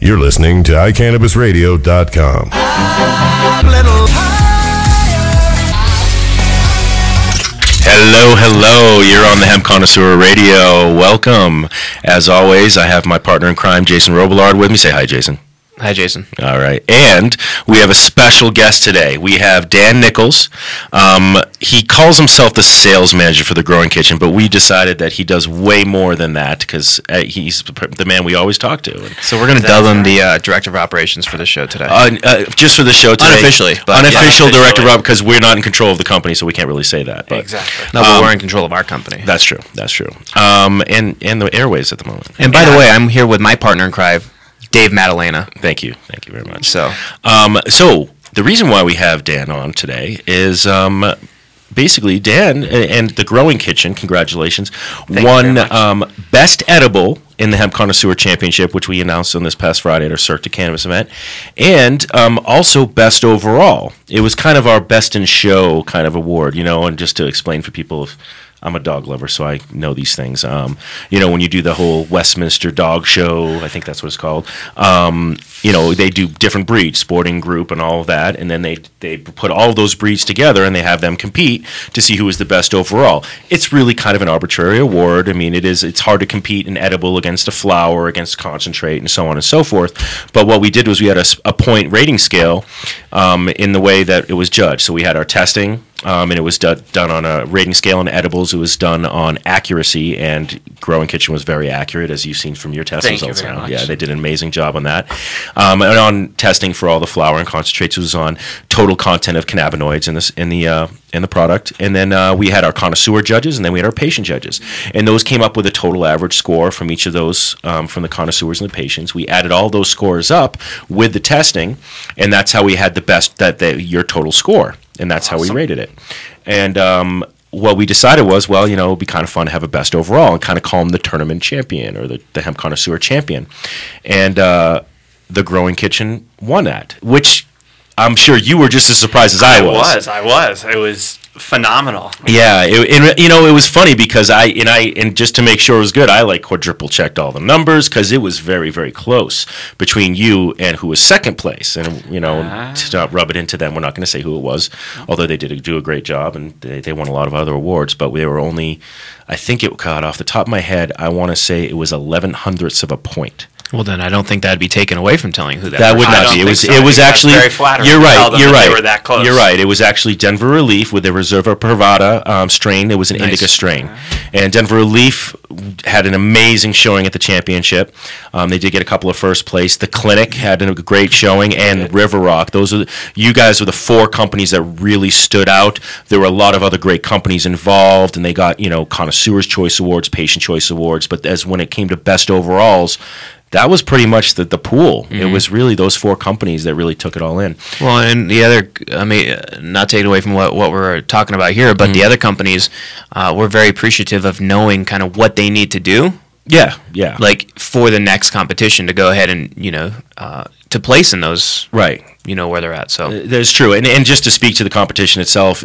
You're listening to iCannabisRadio.com. Hello. You're on the Hemp Connoisseur Radio. Welcome. As always, I have my partner in crime, Jason Robillard, with me. Say hi, Jason. Hi, Jason. All right. And we have a special guest today. We have Dan Nichols. He calls himself the sales manager for the Growing Kitchen, but we decided that he does way more than that because he's the man we always talk to. So we're going to dub him the director of operations for the show today. Just for the show today. Unofficially. Unofficial director of, because we're not in control of the company, so we can't really say that. But, exactly. No, but we're in control of our company. That's true. And the airways at the moment. And by the way, I'm here with my partner in crime, Dave Maddalena. Thank you very much. So the reason why we have Dan on today is basically Dan and the Growing Kitchen, congratulations, won Best Edible in the Hemp Connoisseur Championship, which we announced on this past Friday at our Cirque du Cannabis event, and also Best Overall. It was kind of our Best in Show kind of award, and just to explain for people, I'm a dog lover, so I know these things. When you do the whole Westminster Dog Show, I think that's what it's called, they do different breeds, sporting group and all of that, and then they put all those breeds together and they have them compete to see who is the best overall. It's really kind of an arbitrary award. I mean, it's hard to compete in edible against a flower, against concentrate, and so on and so forth. But what we did was we had a point rating scale in the way that it was judged. So we had our testing, and it was done on a rating scale on edibles. It was done on accuracy, and Growing Kitchen was very accurate, as you've seen from your test results. Thank you very much. Yeah, they did an amazing job on that. And on testing for all the flower and concentrates, it was on total content of cannabinoids in the product. And then we had our connoisseur judges, and then we had our patient judges. And those came up with a total average score from each of those, from the connoisseurs and the patients. We added all those scores up with the testing, and that's how we had the best, your total score. And that's awesome. How we rated it. And what we decided was, it would be kind of fun to have a best overall and kind of call him the tournament champion or the Hemp Connoisseur champion. And the Growing Kitchen won that, which I'm sure you were just as surprised as I was. I was. It was phenomenal. Yeah, it was funny because and just to make sure it was good, I quadruple checked all the numbers because it was very, very close between you and who was second place. And to not rub it into them, we're not going to say who it was, although they did do a great job and they won a lot of other awards. But they were only, I think it got off the top of my head, I want to say it was 11/100ths of a point. Well, then I don't think that'd be taken away from telling who that. That would not be. It was actually. Very flattering. You're right. They were that close. You're right. It was actually Denver Relief with the Reserva Privada strain. It was an indica strain, and Denver Relief had an amazing showing at the championship. They did get a couple of first place. The Clinic had a great showing, and River Rock. You guys were the four companies that really stood out. There were a lot of other great companies involved, and they got Connoisseur's Choice Awards, Patient Choice Awards. But when it came to best overalls, that was pretty much the pool. Mm-hmm. It was really those four companies that really took it all in. Well, and the other, not taking away from what we're talking about here, but the other companies were very appreciative of knowing kind of what they need to do. Yeah. For the next competition to go ahead and, to place in those, right, where they're at. So that's true. And just to speak to the competition itself,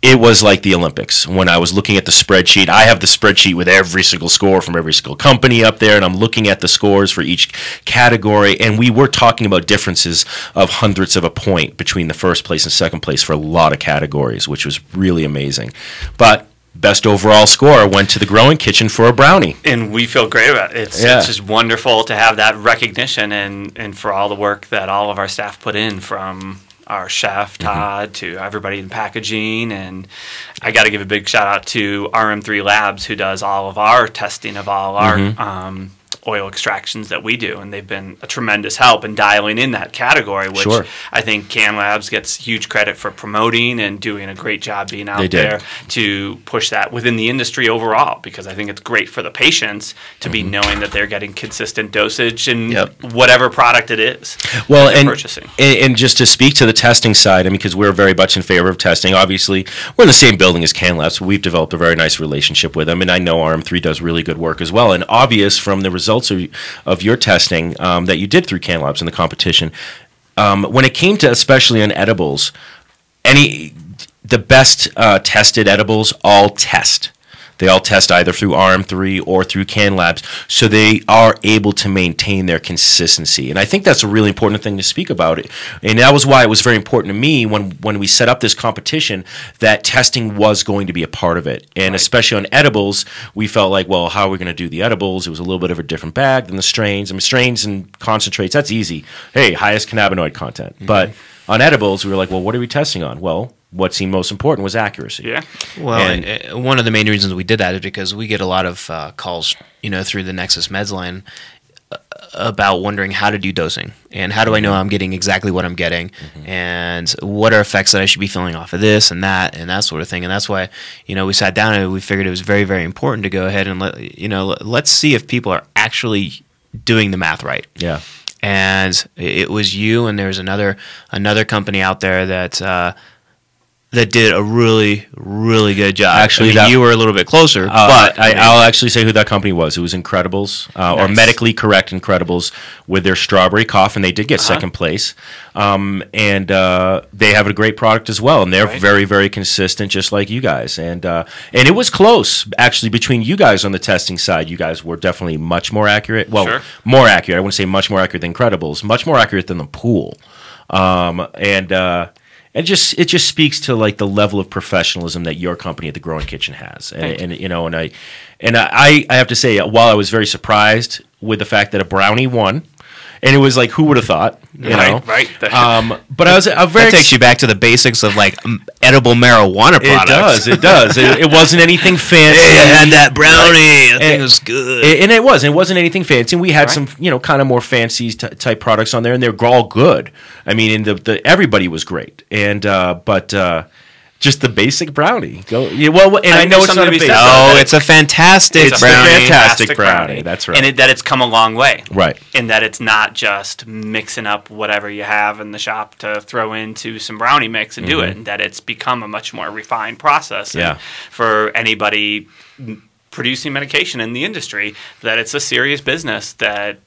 it was like the Olympics. When I was looking at the spreadsheet, I have the spreadsheet with every single score from every single company up there, and I'm looking at the scores for each category, and we were talking about differences of hundredths of a point between the first place and second place for a lot of categories, which was really amazing. But best overall score went to the Growing Kitchen for a brownie. And we feel great about it. It's just wonderful to have that recognition and for all the work that all of our staff put in, from our chef, Todd, to everybody in packaging. And I got to give a big shout out to RM3 Labs, who does all of our testing of all our oil extractions that we do, and they've been a tremendous help in dialing in that category, which I think Can Labs gets huge credit for promoting and doing a great job being out there to push that within the industry overall, because I think it's great for the patients to be knowing that they're getting consistent dosage in whatever product it is purchasing. And just to speak to the testing side, because we're very much in favor of testing. Obviously, we're in the same building as Can Labs, so we've developed a very nice relationship with them, and I know RM3 does really good work as well. And obvious from the results of your testing that you did through Can Labs in the competition, when it came to, especially on edibles, the best tested edibles all test. They all test either through RM3 or through Can Labs, so they are able to maintain their consistency. And I think that's a really important thing to speak about. And that was why it was very important to me when we set up this competition that testing was going to be a part of it. And especially on edibles, we felt like, well, how are we going to do the edibles? It was a little bit of a different bag than the strains. I mean, strains and concentrates, that's easy. Hey, highest cannabinoid content. But on edibles, we were like, well, what are we testing on? Well, what seemed most important was accuracy. Yeah. Well, and one of the main reasons we did that is because we get a lot of calls, through the Nexus Meds line about wondering how to do dosing and how do I know I'm getting exactly what I'm getting and what are effects that I should be feeling off of this and that sort of thing. And that's why, we sat down and we figured it was very, very important to go ahead and let's see if people are actually doing the math right. Yeah. And it was you and there's another company out there that did a really, really good job. Actually, you were a little bit closer, but I'll actually say who that company was. It was Incredibles, or Medically Correct Incredibles, with their strawberry cough, and they did get second place. And they have a great product as well, and they're very, very consistent, just like you guys. And it was close, actually, between you guys on the testing side. You guys were definitely much more accurate. Well, more accurate. I wouldn't say much more accurate than Incredibles. Much more accurate than the pool. It just speaks to like the level of professionalism that your company at the Growing Kitchen has, and I have to say, while I was very surprised with the fact that a brownie won, and it was like, who would have thought, you know? Right. But I was very. That takes you back to the basics of like edible marijuana products. It does. It wasn't anything fancy. Hey, I had that brownie. That thing was good. And it wasn't anything fancy. And we had some, kind of more fancy type products on there, and they're all good. I mean, and everybody was great. And just the basic brownie. I know it's not a basic. No, it's a fantastic brownie. It's a fantastic brownie. That's right. And that it's come a long way. Right. And that it's not just mixing up whatever you have in the shop to throw into some brownie mix and do it. And that it's become a much more refined process. Yeah. For anybody producing medication in the industry, that it's a serious business that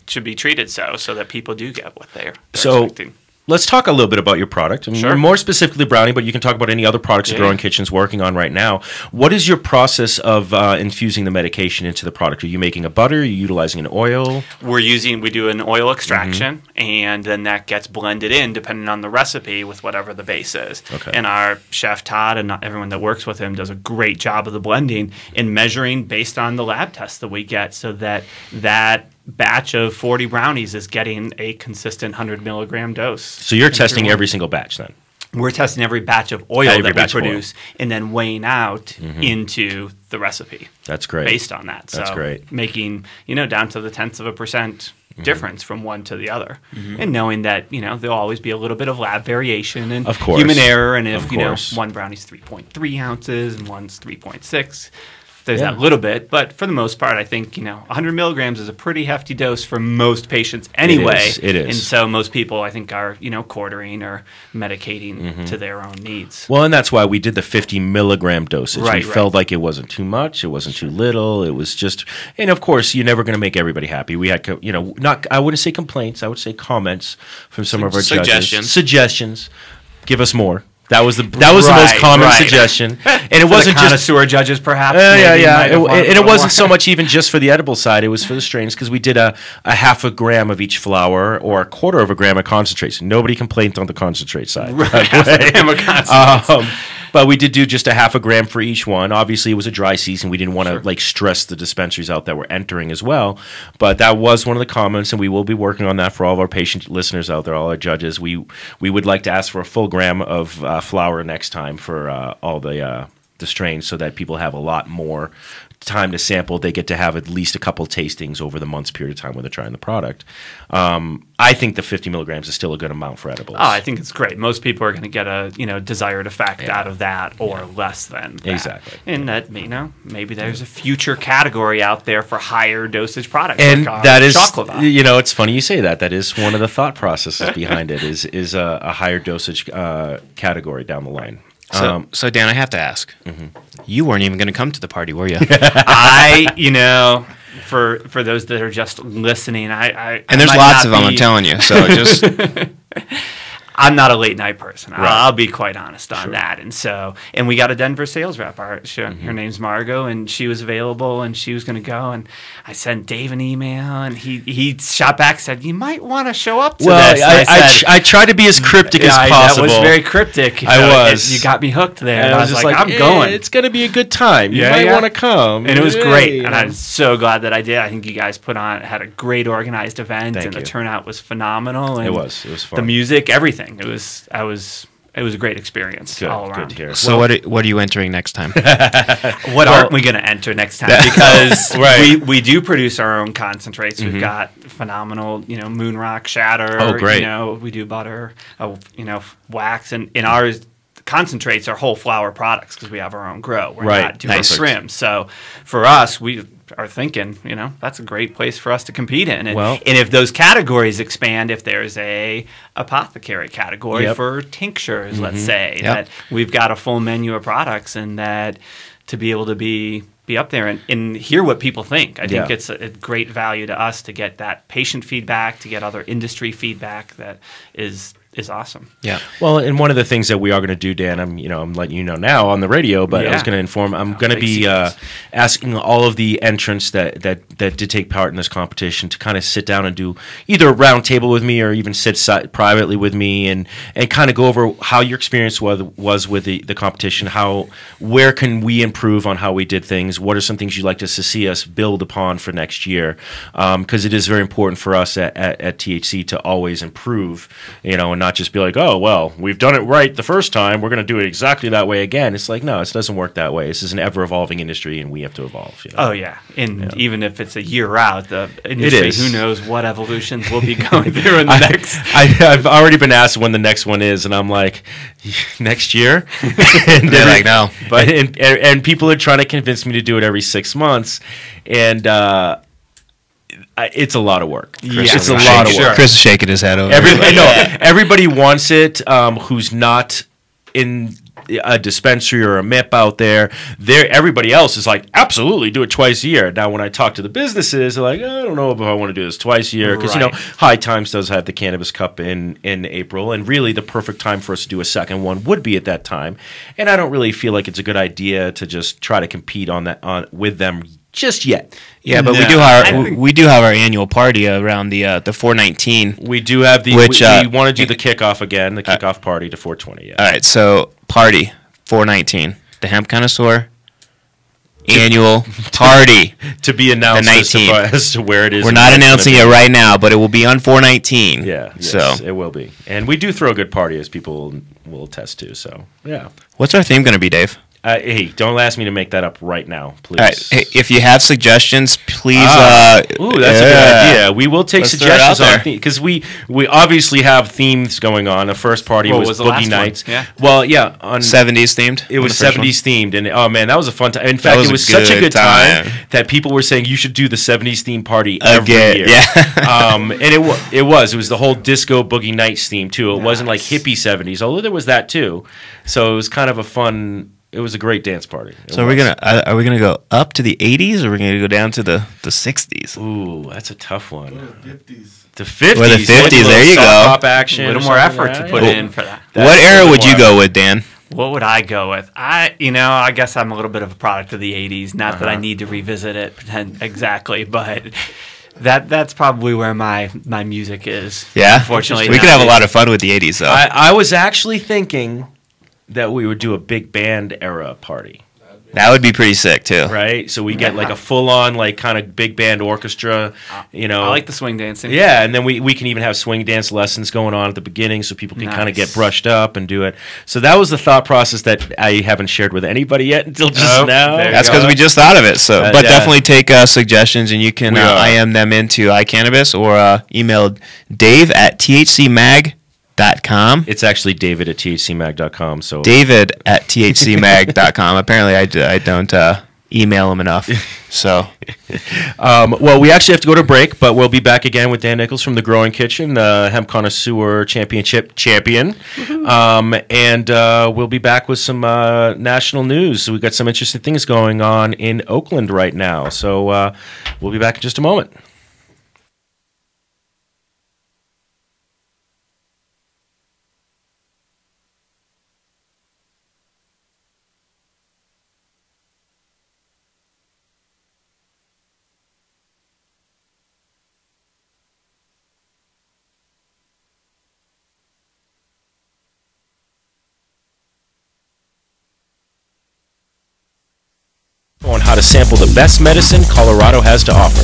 should be treated so that people do get what they're expecting. Let's talk a little bit about your product. I mean, more specifically brownie, but you can talk about any other products the Growing Kitchen's working on right now. What is your process of infusing the medication into the product? Are you making a butter? Are you utilizing an oil? We do an oil extraction, and then that gets blended in depending on the recipe with whatever the base is. Okay. And our chef Todd and everyone that works with him does a great job of the blending and measuring based on the lab tests that we get, so that batch of 40 brownies is getting a consistent 100 milligram dose. So you're testing every single batch then? We're testing every batch of oil that we produce and then weighing out into the recipe. That's great. Based on that. That's great. Making, down to the 0.1% difference from one to the other. And knowing that, there'll always be a little bit of lab variation and human error. And if, one brownie's 3.3 ounces and one's 3.6, there's that little bit, but for the most part, I think 100 milligrams is a pretty hefty dose for most patients anyway. It is. And so most people, I think, are quartering or medicating to their own needs. Well, and that's why we did the 50 milligram dosage. We felt like it wasn't too much, it wasn't too little. It was just, and of course, you're never going to make everybody happy. We had, I wouldn't say complaints, I would say comments from some of our judges. Suggestions. Give us more. That was the most common suggestion, and it wasn't just connoisseur judges, perhaps. It wasn't so much even just for the edible side; it was for the strains, because we did a half a gram of each flower or a quarter of a gram of concentrates. Nobody complained on the concentrate side. Half a gram of concentrates. But we did do just a half a gram for each one. Obviously, it was a dry season. We didn't want to stress the dispensaries out that were entering as well. But that was one of the comments, and we will be working on that for all of our patient listeners out there, all our judges. We would like to ask for a full gram of flour next time for all the strains, so that people have a lot more time to sample. They get to have at least a couple tastings over the month's period of time when they're trying the product. I think the 50 milligrams is still a good amount for edibles. Oh, I think it's great. Most people are going to get a desired effect out of that, or less than that. Exactly. And that maybe there's a future category out there for higher dosage products. And like that is, chocolate. It's funny you say that. That is one of the thought processes behind it. Is a higher dosage category down the line. So Dan, I have to ask. You weren't even going to come to the party, were you? For those that are just listening, and there's lots of them. I'm telling you. So just I'm not a late night person. I'll be quite honest on that. And so, and we got a Denver sales rep. Her name's Margot, and she was available, and she was going to go. And I sent Dave an email, and he shot back, said, "You might want to show up to this." I try to be as cryptic as possible. That was very cryptic. I was. You got me hooked there. And I was just like, I'm going. It's going to be a good time. You might want to come. And it was great. And I'm so glad that I did. I think you guys had a great organized event, and the turnout was phenomenal. And it was fun. The music, everything. It was a great experience all around. Good to hear. So what are you entering next time? What aren't we going to enter next time? Because we do produce our own concentrates. We've got phenomenal, Moon Rock, Shatter. Oh, great. We do butter, wax, and in ours, concentrates are whole flower products because we have our own grow. We're not doing trims. So for us, we are thinking, that's a great place for us to compete in. And if those categories expand, if there's a apothecary category for tinctures, let's say, that we've got a full menu of products, and that to be able to be up there and hear what people think. I think it's a great value to us to get that patient feedback, to get other industry feedback that is awesome. Yeah. Well, and one of the things that we are going to do, Dan, I'm letting you know now on the radio, but I was going to inform. I'm going to be asking all of the entrants that did take part in this competition to kind of sit down and do either a round table with me or even sit privately with me and kind of go over how your experience was with the competition. Where can we improve on how we did things? What are some things you'd like to see us build upon for next year? Because it is very important for us at THC to always improve, and not just be like, oh, well, we've done it right the first time, we're going to do it exactly that way again. It's like, no, it doesn't work that way. This is an ever-evolving industry, and we have to evolve. Oh, yeah. And even if it's a year out, the industry, who knows what evolutions we'll be going through in the next. I've already been asked when the next one is, and I'm like, next year? And they're like, no. But and people are trying to convince me to do it every 6 months, and it's a lot of work. It's a lot of work. Chris is shaking his head over. Everybody wants it. Who's not in a dispensary or a MIP out there? Everybody else is like, absolutely, do it twice a year. Now, when I talk to the businesses, they're like, I don't know if I want to do this twice a year because High Times does have the Cannabis Cup in April, and really the perfect time for us to do a second one would be at that time. And I don't really feel like it's a good idea to just try to compete with them just yet. Yeah, but we do have our annual party around the 419. We do have we want to do the kickoff again, the kickoff party to 420. Yeah. All right, so party 419, the Hemp Connausauer annual party to be announced as to where it is. We're not announcing it right now, but it will be on 419. Yeah, yes, it will be, and we do throw a good party, as people will attest to. So yeah. What's our theme going to be, Dave? Hey, don't ask me to make that up right now, please. All right. Hey, if you have suggestions, please. That's a good idea. We will take suggestions on because we obviously have themes going on. The first party was Boogie Nights. Yeah. Well, yeah, on 70s themed. It was 70s themed, and oh man, that was a fun time. In fact, it was such a good time that people were saying you should do the 70s themed party every year. Yeah. And it was the whole disco Boogie Nights theme too. It wasn't like hippie 70s, although there was that too. So it was kind of a fun. It was a great dance party. So are we gonna go up to the 80s, or are we gonna go down to the 60s? Ooh, that's a tough one. The 50s. The 50s. Or the 50s. There you go. Pop action. A little more effort to put in for that. What era would you go with, Dan? What would I go with? I guess I'm a little bit of a product of the 80s. Not that I need to revisit it exactly, but that's probably where my music is. Yeah. Unfortunately, we could have a lot of fun with the 80s, though. I was actually thinking that we would do a big band era party. That would be pretty sick too, right? So we get like a full on like kind of big band orchestra. I like the swing dancing. Yeah, and then we can even have swing dance lessons going on at the beginning, so people can kind of get brushed up and do it. So that was the thought process that I haven't shared with anybody yet until just now. That's because we just thought of it. So, but definitely take suggestions, and you can IM them into iCannabis or email Dave@thcmag.com. It's actually David at thcmag.com. So David at thcmag.com. Apparently, I don't email him enough. So, well, we actually have to go to break, but we'll be back again with Dan Nichols from the Growing Kitchen, the Hemp Connausauer Championship champion, and we'll be back with some national news. So we've got some interesting things going on in Oakland right now. So we'll be back in just a moment. how to sample the best medicine Colorado has to offer.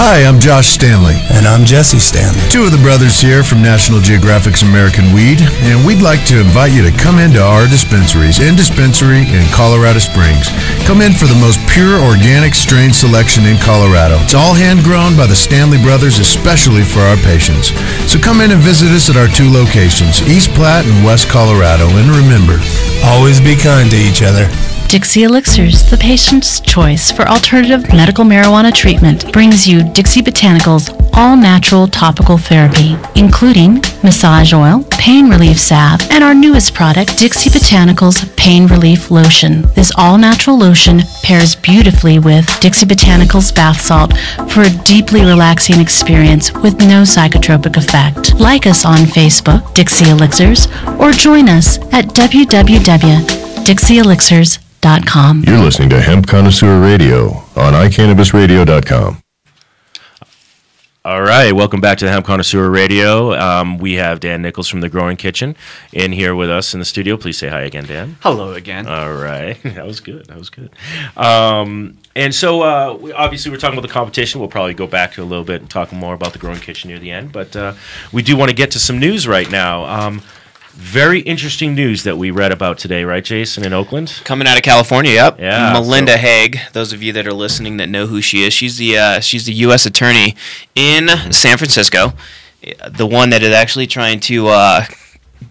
Hi, I'm Josh Stanley. And I'm Jesse Stanley. Two of the brothers here from National Geographic's American Weed, and we'd like to invite you to come into our dispensaries in Colorado Springs. Come in for the most pure organic strain selection in Colorado. It's all hand-grown by the Stanley brothers, especially for our patients. So come in and visit us at our two locations, East Platte and West Colorado. And remember, always be kind to each other. Dixie Elixirs, the patient's choice for alternative medical marijuana treatment, brings you Dixie Botanicals all-natural topical therapy, including massage oil, pain relief salve, and our newest product, Dixie Botanicals Pain Relief Lotion. This all-natural lotion pairs beautifully with Dixie Botanicals bath salt for a deeply relaxing experience with no psychotropic effect. Like us on Facebook, Dixie Elixirs, or join us at www.dixieelixirs.com. You're listening to Hemp Connoisseur Radio on iCannabisRadio.com. All right, welcome back to the Hemp Connoisseur Radio. We have Dan Nichols from The Growing Kitchen in here with us in the studio. Please say hi again, Dan. Hello again. All right, that was good. And so, obviously, we're talking about the competition. We'll probably go back a little bit and talk more about The Growing Kitchen near the end. But we do want to get to some news right now. Very interesting news that we read about today, right, Jason, in Oakland? Coming out of California, yep. Yeah, Melinda Haig, those of you that are listening that know who she is, she's the U.S. attorney in San Francisco, the one that is actually trying to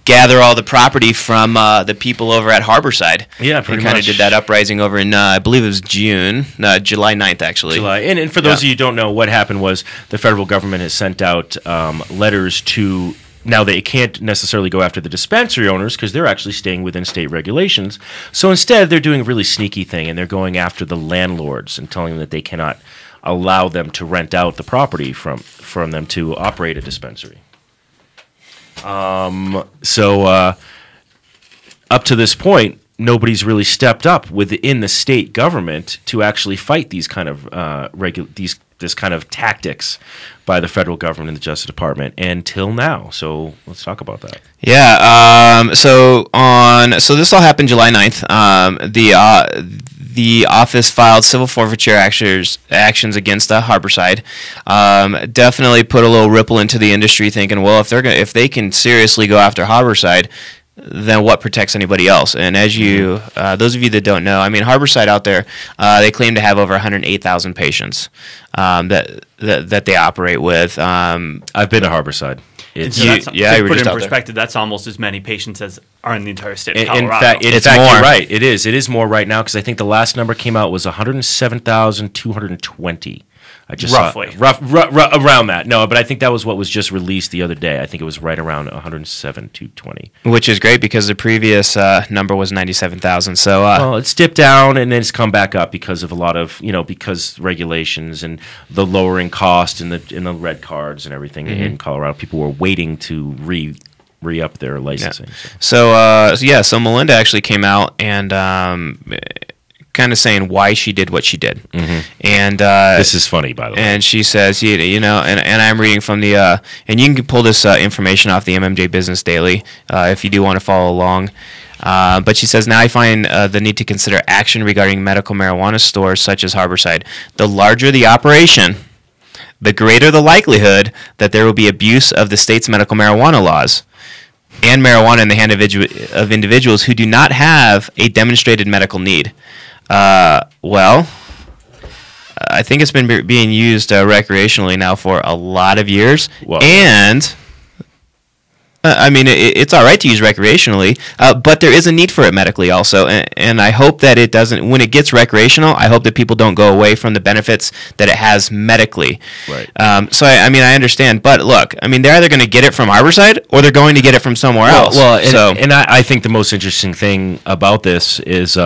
gather all the property from the people over at Harborside. Yeah, pretty much. Kind of did that uprising over in, I believe it was July 9th, actually. July. And for those of you who don't know, what happened was the federal government has sent out letters to... Now, they can't necessarily go after the dispensary owners because they're actually staying within state regulations. So instead, they're doing a really sneaky thing, and they're going after the landlords and telling them that they cannot allow them to rent out the property from them to operate a dispensary. So up to this point, nobody's really stepped up within the state government to actually fight these kind of this kind of tactics by the federal government and the Justice Department until now. So let's talk about that. Yeah. So this all happened July 9th. The office filed civil forfeiture actions against Harborside. Definitely put a little ripple into the industry, thinking, well, if they can seriously go after Harborside, then what protects anybody else? And as you, those of you that don't know, I mean, Harborside out there, they claim to have over 108,000 patients that they operate with. I've been to Harborside. To put it in perspective, that's almost as many patients as are in the entire state of Colorado. In fact, you're right. It is. It is more right now because I think the last number came out was 107,220. I just roughly around that. No, but I think that was what was just released the other day. I think it was right around 107,220, which is great because the previous number was 97,000. So well, it's dipped down and then it's come back up because of a lot of because regulations and the lowering cost and the red cards and everything in Colorado. People were waiting to re-up their licensing. Yeah. So Melinda actually came out and kind of saying why she did what she did. And this is funny, by the way. And she says, and I'm reading from the, and you can pull this information off the MMJ Business Daily if you do want to follow along. But she says, now I find the need to consider action regarding medical marijuana stores such as Harborside. The larger the operation, the greater the likelihood that there will be abuse of the state's medical marijuana laws and marijuana in the hand of individuals who do not have a demonstrated medical need. Well, I think it's been being used recreationally now for a lot of years, and I mean it's all right to use recreationally, but there is a need for it medically also, and I hope that it doesn't. When it gets recreational, I hope that people don't go away from the benefits that it has medically. Right. So I mean I understand, but look, I mean they're either going to get it from Harborside or they're going to get it from somewhere else. Well, and I think the most interesting thing about this is.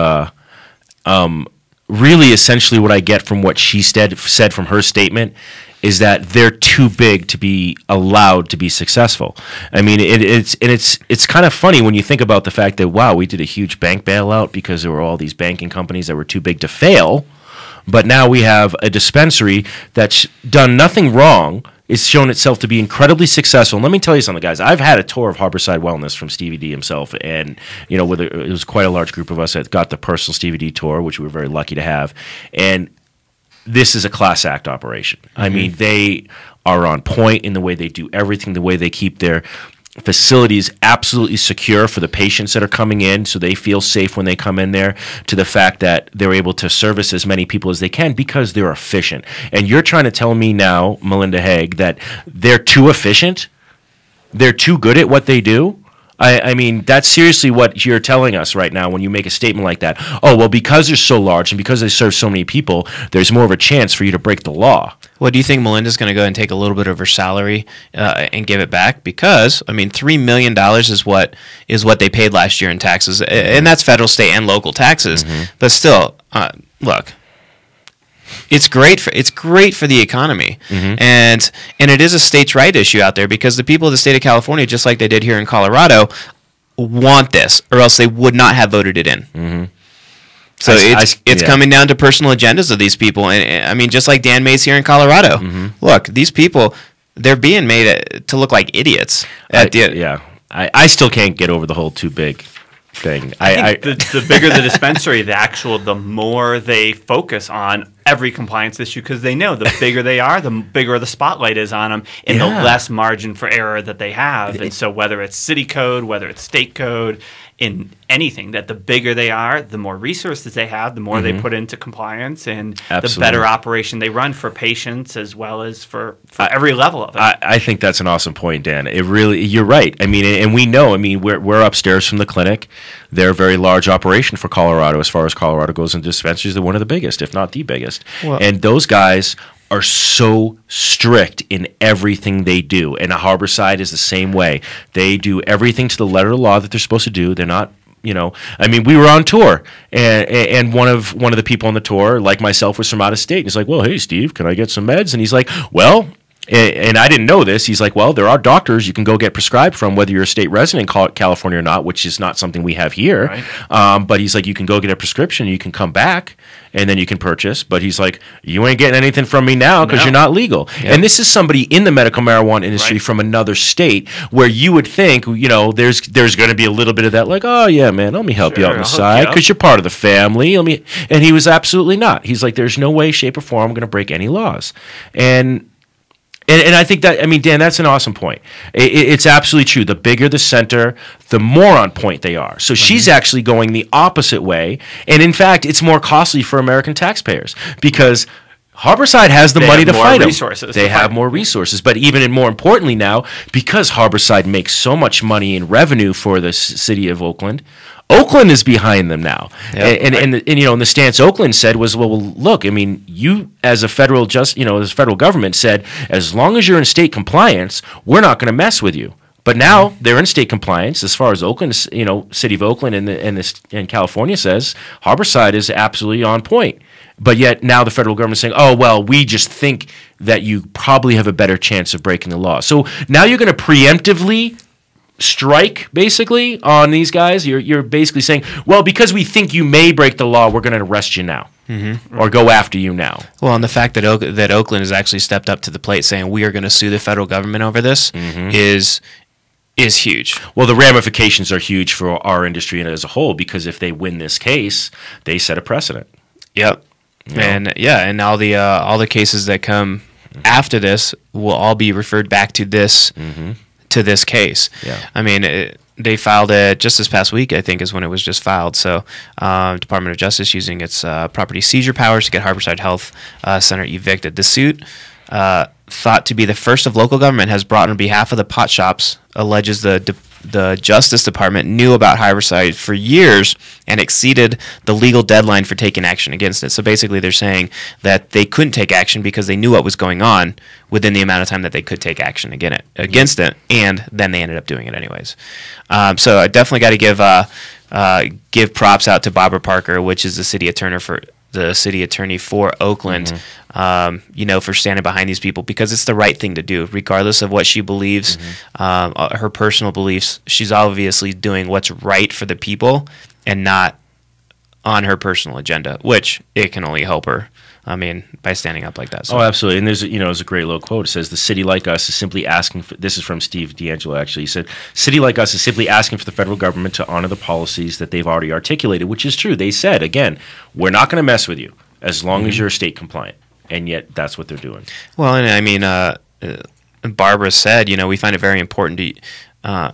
Really, essentially, what I get from what she said from her statement is that they're too big to be allowed to be successful. I mean, it's kind of funny when you think about the fact that we did a huge bank bailout because there were all these banking companies that were too big to fail, but now we have a dispensary that's done nothing wrong. it's shown itself to be incredibly successful. And let me tell you something, guys. I've had a tour of Harborside Wellness from Stevie D himself, and it was quite a large group of us that got the personal Stevie D tour, which we were very lucky to have. And this is a class act operation. I mean, they are on point in the way they do everything, the way they keep their facilities absolutely secure for the patients that are coming in, so they feel safe when they come in there, to the fact that they're able to service as many people as they can because they're efficient. And you're trying to tell me now, Melinda Haig, that they're too efficient? They're too good at what they do? I mean, that's seriously what you're telling us right now when you make a statement like that. Oh, well, because they're so large and because they serve so many people, there's more of a chance for you to break the law. Well, do you think Melinda's going to go and take a little bit of her salary and give it back? Because, I mean, $3 million is what they paid last year in taxes, and that's federal, state, and local taxes. But still, look, it's great for the economy, and it is a states' right issue out there, because the people of the state of California, just like they did here in Colorado, want this, or else they would not have voted it in. So it's coming down to personal agendas of these people, and I mean, just like Dan Mays here in Colorado. Look, these people, they're being made to look like idiots. I still can't get over the whole too big thing. I think the bigger the dispensary, the more they focus on every compliance issue, because they know the bigger they are, the bigger the spotlight is on them, and the less margin for error that they have. And so whether it's city code, whether it's state code, in anything, that the bigger they are, the more resources they have, the more they put into compliance, and the better operation they run for patients as well as for every level of it. I think that's an awesome point, Dan. It really, you're right. I mean, and we know, I mean, we're upstairs from the clinic. They're a very large operation for Colorado. As far as Colorado goes in dispensaries, they're one of the biggest, if not the biggest. Well, and those guys are so strict in everything they do. And Harborside is the same way. They do everything to the letter of the law that they're supposed to do. They're not, I mean, we were on tour, and one of the people on the tour, like myself, was from out of state. And he's like, well, hey, Steve, can I get some meds? And he's like, well, and I didn't know this. He's like, well, there are doctors you can go get prescribed from, whether you're a state resident in California or not, which is not something we have here. Right. But he's like, you can go get a prescription, you can come back, and then you can purchase. But he's like, you ain't getting anything from me now because you're not legal. Yep. And this is somebody in the medical marijuana industry from another state, where you would think, there's going to be a little bit of that, like, oh, yeah, man, let me help you out on the side because you're part of the family. And he was absolutely not. He's like, there's no way, shape, or form I'm going to break any laws. And I think that, I mean, Dan, that's an awesome point. It's absolutely true. The bigger the center, the more on point they are. So she's actually going the opposite way. And in fact, it's more costly for American taxpayers, because Harborside has the money to fight them. They have more resources. But even more importantly now, because Harborside makes so much money in revenue for the city of Oakland, Oakland is behind them now. And the stance Oakland said was, well, look, I mean, you as a federal government said, as long as you're in state compliance, we're not going to mess with you. But now they're in state compliance as far as Oakland, city of Oakland and California says, Harborside is absolutely on point. But yet now the federal government is saying, oh, well, we just think that you probably have a better chance of breaking the law. So now you're going to preemptively strike, basically, on these guys. You're basically saying, well, because we think you may break the law, we're going to arrest you now. Or go after you now. Well, and the fact that Oakland has actually stepped up to the plate saying we are going to sue the federal government over this is huge. Well, the ramifications are huge for our industry as a whole, because if they win this case, they set a precedent. Yep. And all the cases that come after this will all be referred back to this case. Yeah. I mean, they filed it just this past week, I think, is when it was just filed. So, Department of Justice using its property seizure powers to get Harborside Health Center evicted. The suit, thought to be the first of local government, has brought on behalf of the pot shops, alleges the Justice Department knew about Harborside for years and exceeded the legal deadline for taking action against it. So basically they're saying that they couldn't take action because they knew what was going on within the amount of time that they could take action against it, and then they ended up doing it anyways. So I definitely got to give props out to Barbara Parker, which is the city attorney for Oakland, for standing behind these people, because it's the right thing to do, regardless of what she believes, her personal beliefs. She's obviously doing what's right for the people and not on her personal agenda, which it can only help her. I mean, by standing up like that. So. Oh, absolutely. And there's a great little quote. It says, "The city like us is simply asking for," this is from Steve D'Angelo, actually. He said, "City like us is simply asking for the federal government to honor the policies that they've already articulated," which is true. They said, again, we're not going to mess with you as long as you're state compliant. And yet that's what they're doing. Well, and I mean, Barbara said, we find it very important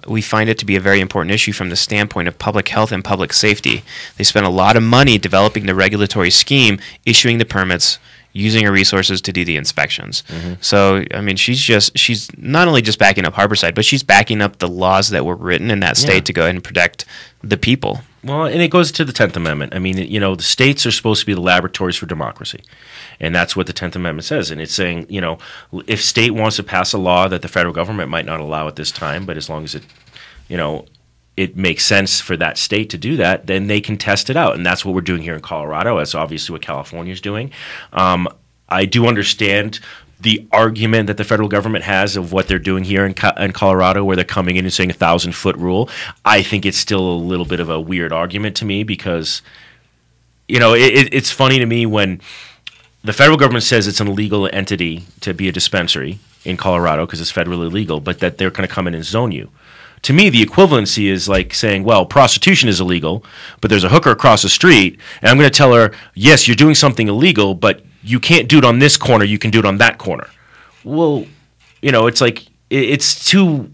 we find it to be a very important issue from the standpoint of public health and public safety. They spent a lot of money developing the regulatory scheme, issuing the permits, using her resources to do the inspections. So, I mean, she's not only just backing up Harborside, but she's backing up the laws that were written in that state to go ahead and protect the people. Well, and it goes to the 10th Amendment. I mean, the states are supposed to be the laboratories for democracy. And that's what the 10th Amendment says. And it's saying, if state wants to pass a law that the federal government might not allow at this time, but as long as it, it makes sense for that state to do that, then they can test it out. And that's what we're doing here in Colorado. That's obviously what California is doing. I do understand the argument that the federal government has of what they're doing here in Colorado, where they're coming in and saying 1,000-foot rule. I think it's still a little bit of a weird argument to me because, it's funny to me when the federal government says it's an illegal entity to be a dispensary in Colorado because it's federally illegal, but that they're going to come in and zone you. To me, the equivalency is like saying, well, prostitution is illegal, but there's a hooker across the street, and I'm going to tell her, yes, you're doing something illegal, but you can't do it on this corner, you can do it on that corner. Well, it's like it's too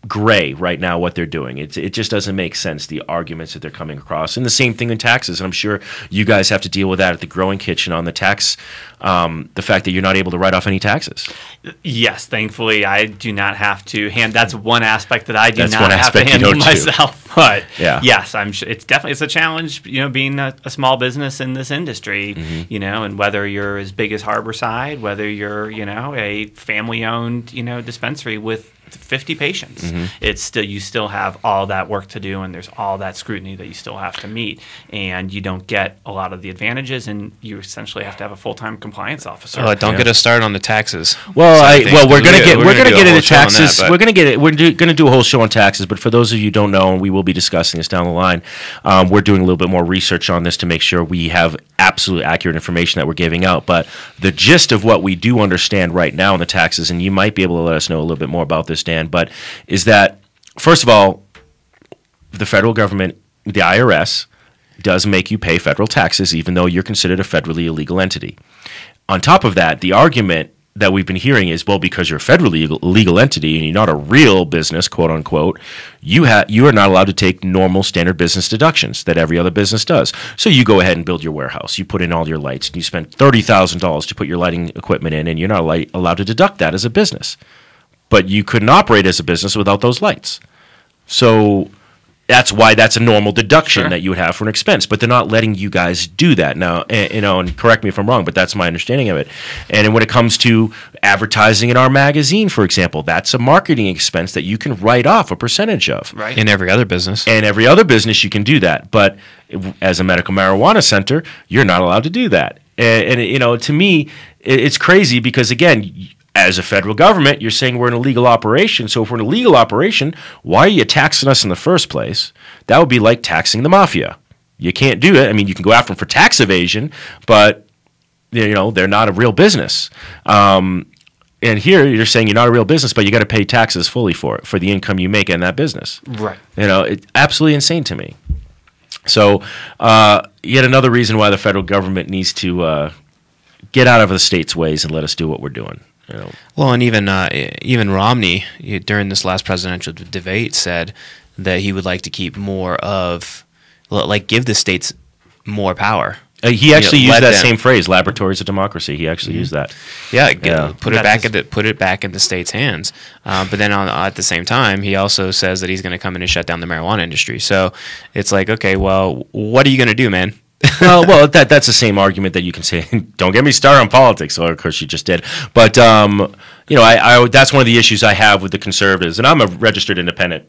gray right now what they're doing. It just doesn't make sense, the arguments that they're coming across. And the same thing in taxes. And I'm sure you guys have to deal with that at the Growing Kitchen on the tax, the fact that you're not able to write off any taxes. Yes, thankfully I do not have to that's one aspect that I do not have to handle myself. But yes, I'm sure it's a challenge, being a small business in this industry, and whether you're as big as Harborside, whether you're, a family-owned, dispensary with 50 patients, it's still, you still have all that work to do, and there's all that scrutiny that you still have to meet, and you don't get a lot of the advantages, and you essentially have to have a full-time compliance officer. Oh, don't get us started on the taxes. Well, we're gonna get into taxes. We're gonna do a whole show on taxes. But for those of you who don't know, and we will be discussing this down the line, we're doing a little bit more research on this to make sure we have absolutely accurate information that we're giving out. But the gist of what we do understand right now in the taxes, and you might be able to let us know a little bit more about this, Dan, but is that, first of all, the federal government, the IRS, does make you pay federal taxes even though you're considered a federally illegal entity. On top of that, the argument that we've been hearing is, well, because you're a federally illegal entity and you're not a real business, quote unquote, you are not allowed to take normal standard business deductions that every other business does. So you go ahead and build your warehouse, you put in all your lights, and you spend $30,000 to put your lighting equipment in, and you're not allowed to deduct that as a business. But you couldn't operate as a business without those lights. So that's why that's a normal deduction that you would have for an expense. But they're not letting you guys do that now. And correct me if I'm wrong, but that's my understanding of it. And when it comes to advertising in our magazine, for example, that's a marketing expense that you can write off a percentage of. Right. In every other business. And every other business you can do that. But as a medical marijuana center, you're not allowed to do that. And to me, it's crazy because, again, as a federal government, you're saying we're an illegal operation. So if we're an illegal operation, why are you taxing us in the first place? That would be like taxing the mafia. You can't do it. I mean, you can go after them for tax evasion, but they're not a real business. And here you're saying you're not a real business, but you got to pay taxes fully for it, for the income you make in that business. Right. It's absolutely insane to me. So yet another reason why the federal government needs to get out of the state's ways and let us do what we're doing. Well, and even Romney during this last presidential debate said that he would like to keep more of, give the states more power. He actually used that same phrase, "laboratories of democracy." He actually used that. Put it back in the states' hands. But then at the same time, he also says that he's going to come in and shut down the marijuana industry. So it's like, okay, well, what are you going to do, man? Well, that's the same argument that you can say. Don't get me started on politics. Or of course, you just did. But I that's one of the issues I have with the conservatives, and I'm a registered independent.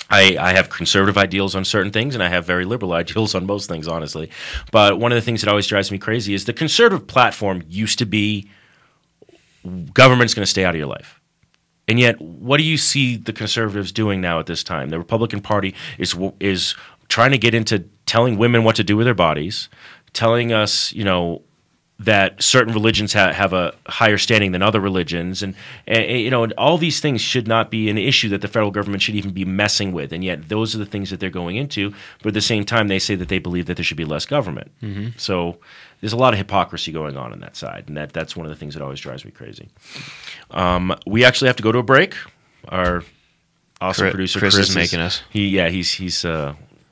I have conservative ideals on certain things, and I have very liberal ideals on most things, honestly. But one of the things that always drives me crazy is the conservative platform used to be government's going to stay out of your life. And yet, what do you see the conservatives doing now at this time? The Republican Party is trying to get into telling women what to do with their bodies, telling us, that certain religions have a higher standing than other religions, and all these things should not be an issue that the federal government should even be messing with, and yet those are the things that they're going into. But at the same time, they say that they believe that there should be less government. Mm-hmm. So there's a lot of hypocrisy going on that side, and that's one of the things that always drives me crazy. We actually have to go to a break. Our awesome producer Chris is making us. He's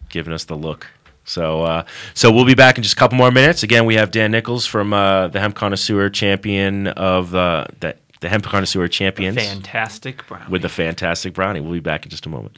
giving us the look. So we'll be back in just a couple more minutes. Again, we have Dan Nichols from the Hemp Connoisseur champion of the Hemp Connoisseur Champions. Fantastic brownie. With the fantastic brownie. We'll be back in just a moment.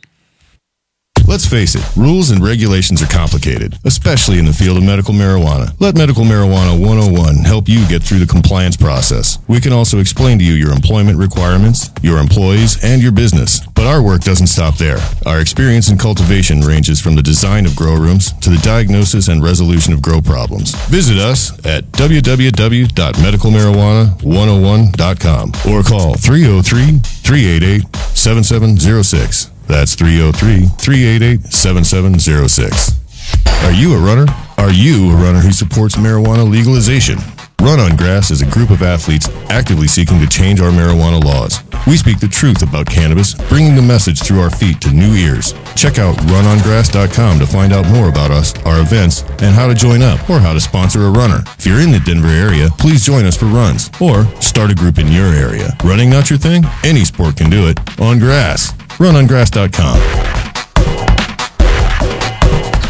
Let's face it, rules and regulations are complicated, especially in the field of medical marijuana. Let Medical Marijuana 101 help you get through the compliance process. We can also explain to you your employment requirements, your employees, and your business. But our work doesn't stop there. Our experience in cultivation ranges from the design of grow rooms to the diagnosis and resolution of grow problems. Visit us at www.medicalmarijuana101.com or call 303-388-7706. That's 303-388-7706. Are you a runner? Are you a runner who supports marijuana legalization? Run on Grass is a group of athletes actively seeking to change our marijuana laws. We speak the truth about cannabis, bringing the message through our feet to new ears. Check out runongrass.com to find out more about us, our events, and how to join up or how to sponsor a runner. If you're in the Denver area, please join us for runs or start a group in your area. Running not your thing? Any sport can do it. On Grass. runongrass.com.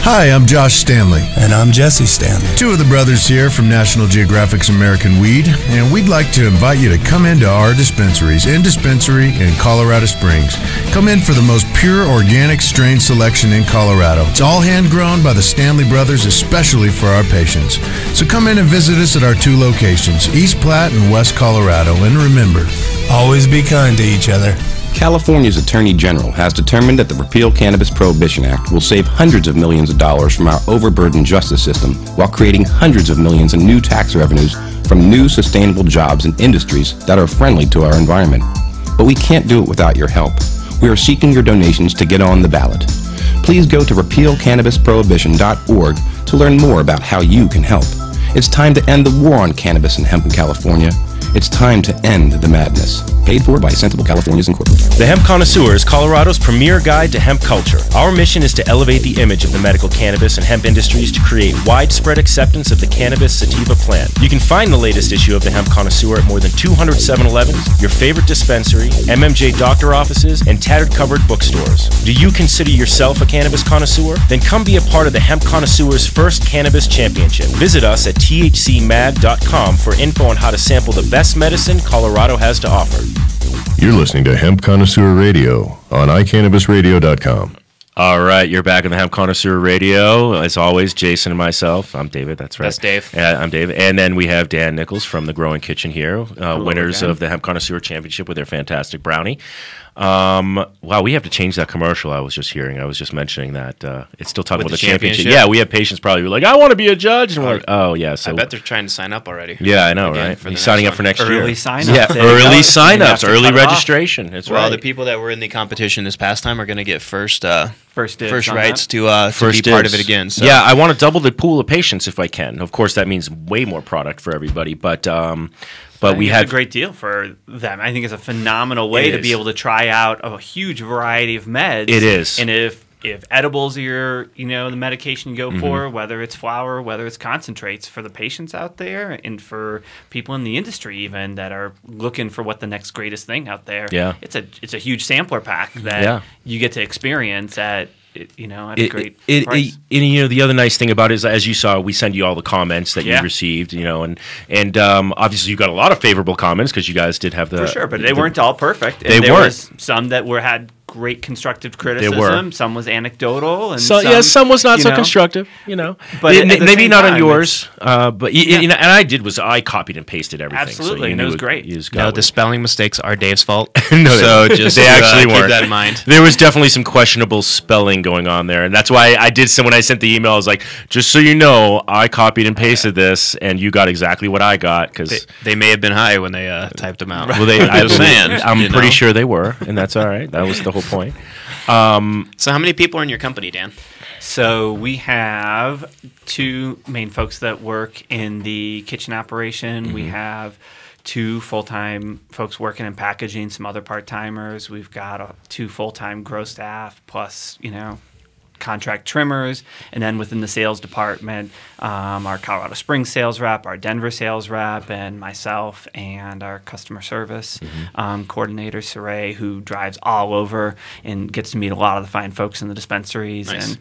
Hi, I'm Josh Stanley. And I'm Jesse Stanley. Two of the brothers here from National Geographic's American Weed, and we'd like to invite you to come into our dispensaries in Colorado Springs. Come in for the most pure organic strain selection in Colorado. It's all hand-grown by the Stanley brothers, especially for our patients. So come in and visit us at our two locations, East Platte and West Colorado. And remember, always be kind to each other. California's Attorney General has determined that the Repeal Cannabis Prohibition Act will save hundreds of millions of dollars from our overburdened justice system while creating hundreds of millions in new tax revenues from new sustainable jobs and industries that are friendly to our environment. But we can't do it without your help. We are seeking your donations to get on the ballot. Please go to repealcannabisprohibition.org to learn more about how you can help. It's time to end the war on cannabis and hemp in California. It's time to end the madness. Paid for by Sensible Californians Incorporated. The Hemp Connoisseur is Colorado's premier guide to hemp culture. Our mission is to elevate the image of the medical cannabis and hemp industries to create widespread acceptance of the cannabis sativa plant. You can find the latest issue of the Hemp Connoisseur at more than 200 7-Elevens, your favorite dispensary, MMJ doctor offices, and tattered covered bookstores. Do you consider yourself a cannabis connoisseur? Then come be a part of the Hemp Connoisseur's first cannabis championship. Visit us at thcmag.com for info on how to sample the best medicine Colorado has to offer. You're listening to Hemp Connoisseur Radio on iCannabisRadio.com. All right, you're back on the Hemp Connoisseur Radio. As always, Jason and myself. I'm David, that's right. That's Dave. I'm David. And then we have Dan Nichols from the Growing Kitchen here, winners of the Hemp Connoisseur Championship with their fantastic brownie. Wow, we have to change that commercial I was just hearing. I was just mentioning that. It's still talking about the championship. Yeah, we have patients probably who are like, I want to be a judge. And we're like, oh, yeah. So I bet they're trying to sign up already. Yeah, I know, right? He's signing up for next year. Early sign-ups. Yeah, early sign-ups, early registration. That's right. Well, the people that were in the competition this past time are going to get first rights to be part of it again. So. Yeah, I want to double the pool of patients if I can. Of course, that means way more product for everybody, but we had a great deal for them. I think it's a phenomenal way to be able to try out a huge variety of meds. It is. And if edibles are the medication you go for, whether it's flower, whether it's concentrates, for the patients out there and for people in the industry even that are looking for what the next greatest thing out there. Yeah. It's a huge sampler pack that you get to experience at a great price. The other nice thing about it is, as you saw, we send you all the comments that you received, and obviously you got a lot of favorable comments because you guys did have the... For sure, but they weren't all perfect. And they there weren't. was some that had great constructive criticism. Some was anecdotal, and some was not so constructive. But maybe not on yours. But and I copied and pasted everything. Absolutely, and it was great. No, the spelling mistakes are Dave's fault. No, so just they actually weren't. Keep that in mind. There was definitely some questionable spelling going on there, and that's why I did. So when I sent the email, I was like, just so you know, I copied and pasted this, and you got exactly what I got because they may have been high when they typed them out. Well, I'm pretty sure they were, and that's all right. That was the whole point. So how many people are in your company, Dan? So we have two main folks that work in the kitchen operation. We have 2 full-time folks working in packaging, some other part-timers. We've got 2 full-time grow staff plus, contract trimmers, and then within the sales department, our Colorado Springs sales rep, our Denver sales rep, and myself, and our customer service coordinator, Saray, who drives all over and gets to meet a lot of the fine folks in the dispensaries and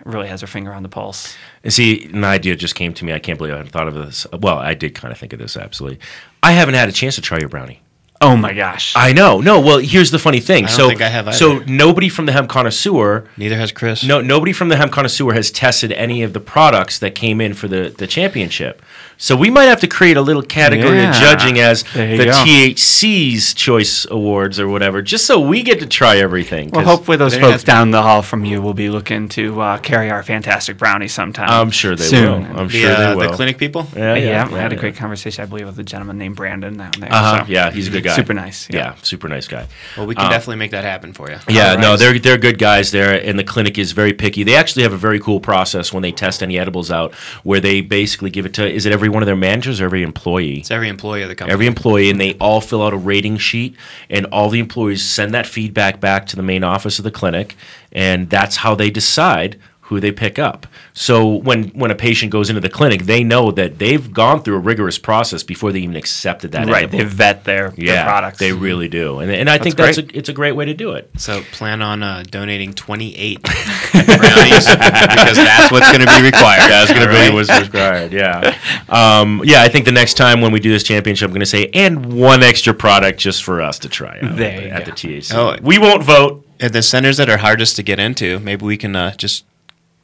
really has her finger on the pulse. And see, an idea just came to me. I can't believe I hadn't thought of this. Well, I did kind of think of this, absolutely. I haven't had a chance to try your brownie. Oh my gosh! I know. No, well, here's the funny thing. I don't think I have either. So nobody from the Hemp Connausauer, Neither has Chris. nobody from the Hemp Connausauer has tested any of the products that came in for the championship. So we might have to create a little category of judging as the THC's Choice Awards or whatever, just so we get to try everything. Well, hopefully those folks down the hall from you will be looking to carry our fantastic brownie sometime. I'm sure they soon. will. I'm sure they will. The clinic people? Yeah, I had a great conversation, I believe, with a gentleman named Brandon down there. Yeah, he's a good guy. Super nice. Yeah, super nice guy. Well, we can definitely make that happen for you. Yeah, no, they're good guys there, and the clinic is very picky. They actually have a very cool process when they test any edibles out, where they basically give it to, is it every one of their managers or every employee? It's every employee of the company. Every employee, and they all fill out a rating sheet, and all the employees send that feedback back to the main office of the clinic, and that's how they decide who they pick up. So when a patient goes into the clinic, they know that they've gone through a rigorous process before they even accepted that. Right, edible. they vet their products. They really do, and I think it's a great way to do it. So plan on donating 28 brownies because that's what's going to be required. That's going to be what's required. Yeah, I think the next time when we do this championship, I'm going to say, and one extra product just for us to try out at the THC. Oh, we won't vote. At the centers that are hardest to get into, maybe we can just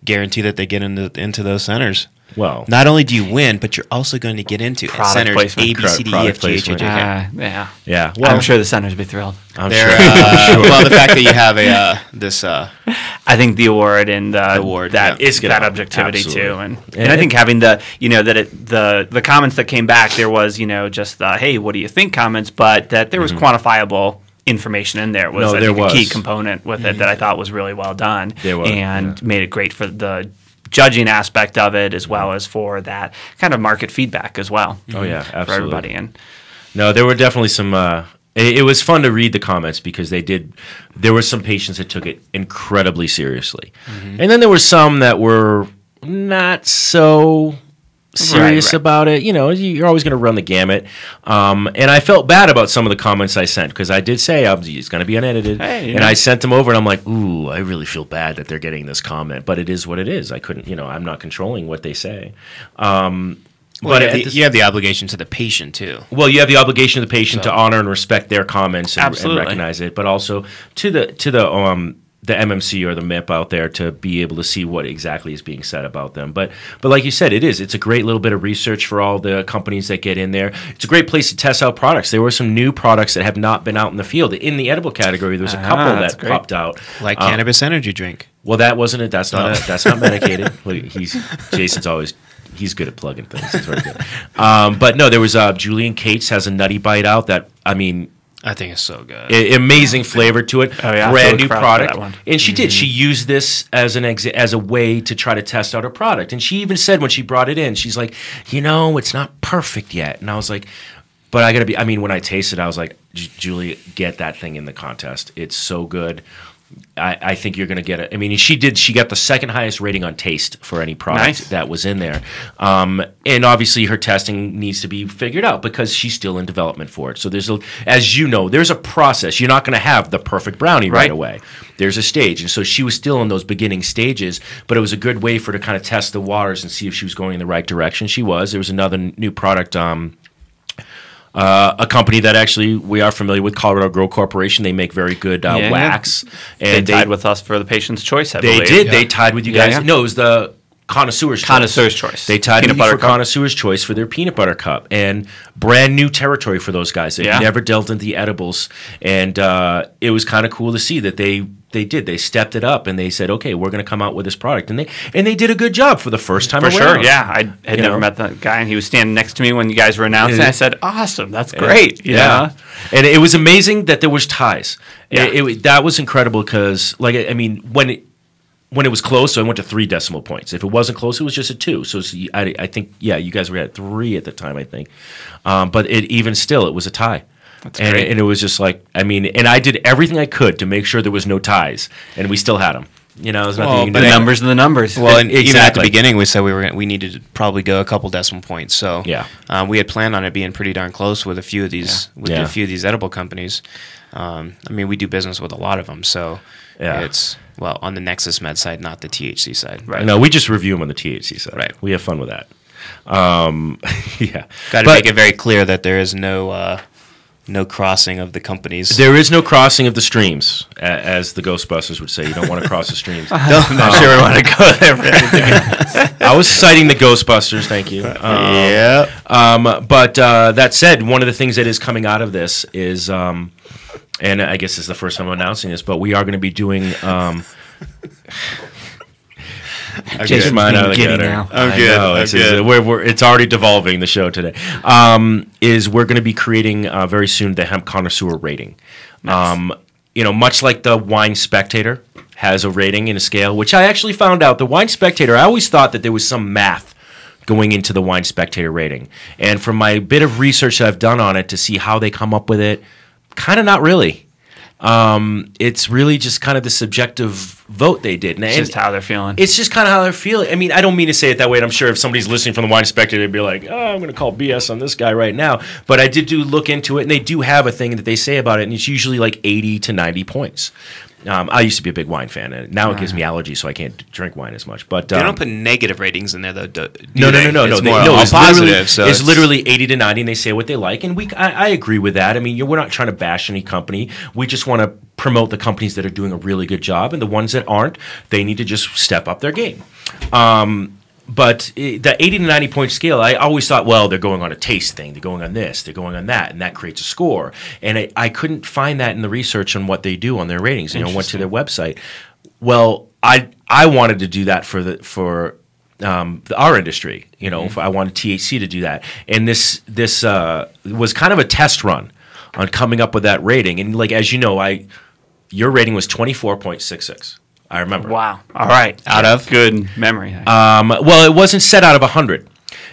guarantee that they get into those centers. Well, not only do you win, but you're also going to get into centers placement. A, B, C, D, E, F, G, H, I, J, K. Yeah. Well, I'm sure the centers be thrilled. I'm sure. Well, the fact that you have this. I think the award and the award that is that objectivity too, and I think having the the comments that came back, there was just the hey, what do you think comments, but that there was quantifiable information in there was a key component with it that I thought was really well done and made it great for the judging aspect of it as well as for that kind of market feedback as well. Oh yeah, absolutely. For everybody. And no, there were definitely some. It was fun to read the comments because there were some patients that took it incredibly seriously, and then there were some that were not so serious about it. You're always going to run the gamut. And I felt bad about some of the comments I sent because I did say it's going to be unedited. And I sent them over and I'm like, ooh, I really feel bad that they're getting this comment. But it is what it is. I couldn't, I'm not controlling what they say. But you have the obligation to the patient too. Well, you have the obligation to the patient to honor and respect their comments and recognize it, but also to the MMC or the MIP out there to be able to see what exactly is being said about them. But like you said, it's a great little bit of research for all the companies that get in there. It's a great place to test out products. There were some new products that have not been out in the field. In the edible category, there was a couple that popped out. Like cannabis energy drink. Well, that wasn't it. That's not medicated. He's good at plugging things. It's very good. But no, there was Julian Cates has a Nutty Bite out that, I think it's so good. Amazing flavor to it. Oh, yeah, brand new product. And she did. She used this as a way to try to test out her product. And she even said when she brought it in, she's like, it's not perfect yet. And I was like, but I got to be, when I tasted it, I was like, Julie, get that thing in the contest. It's so good. I think you're going to get it. She got the second highest rating on taste for any product that was in there. And obviously her testing needs to be figured out because she's still in development for it. So there's a process. You're not going to have the perfect brownie right away. There's a stage. And so she was still in those beginning stages, but it was a good way for her to kind of test the waters and see if she was going in the right direction. She was. There was another new product, a company that actually we are familiar with, Colorado Grow Corporation. They make very good wax. And they tied with us for the Patient's Choice, I believe. They did. Yeah. They tied with you guys. Yeah. No, it was the Connausaur's Choice. They tied with for Connausaur's Choice for their peanut butter cup. And brand new territory for those guys. They never delved into the edibles. And it was kind of cool to see that they did. They stepped it up and they said, okay, we're going to come out with this product. And they did a good job for the first time around. For sure, yeah. I had never met that guy, and he was standing next to me when you guys were announcing it. I said, awesome, that's great. Yeah. And it was amazing that there was ties. Yeah. That was incredible because, when when it was close, so I went to 3 decimal points. If it wasn't close, it was just a 2. So I think, you guys were at 3 at the time, I think. But even still, it was a tie. That's great. And it was just like, and I did everything I could to make sure there was no ties, and we still had them. There's nothing you can do. The numbers are the numbers. Well, and even at the beginning, we said we needed to probably go a couple decimal points. So we had planned on it being pretty darn close with a few of these a few of these edible companies. We do business with a lot of them, so it's on the Nexus Med side, not the THC side. Right. No, we just review them on the THC side. Right. We have fun with that. Got to make it very clear that there is no crossing of the companies. There is no crossing of the streams, as the Ghostbusters would say. You don't want to cross the streams. I'm not sure we want to go there for anything. I was citing the Ghostbusters, thank you. But that said, one of the things that is coming out of this is, and I guess it's the first time I'm announcing this, but we are going to be doing... I get mine out of the gutter. I'm good. It's already devolving, the show today. Is we're going to be creating very soon the Hemp Connoisseur rating. Nice. Much like the Wine Spectator has a rating and a scale, which I actually found out. The Wine Spectator, I always thought that there was some math going into the Wine Spectator rating. And from my bit of research that I've done on it to see how they come up with it, kind of not really. It's really just kind of the subjective vote they did. It's just how they're feeling. It's just kind of how they're feeling. I don't mean to say it that way, and I'm sure if somebody's listening from the Wine Spectator, they'd be like, I'm going to call BS on this guy right now. But I did look into it, and they do have a thing that they say about it, and it's usually like 80 to 90 points. I used to be a big wine fan, and now it gives me allergies, so I can't drink wine as much. But they don't put negative ratings in there, though. No. It's positive. It's literally 80 to 90, and they say what they like, and I agree with that. We're not trying to bash any company. We just want to promote the companies that are doing a really good job, and the ones that aren't, they need to just step up their game. But the 80 to 90 point scale, I always thought, well, they're going on a taste thing. They're going on this. They're going on that. And that creates a score. And I couldn't find that in the research on what they do on their ratings. Went to their website. Well, I wanted to do that for our industry. I wanted THC to do that. And this was kind of a test run on coming up with that rating. And as you know, your rating was 24.66. I remember. Wow. All right. Out of? Good memory. Well, it wasn't set out of 100.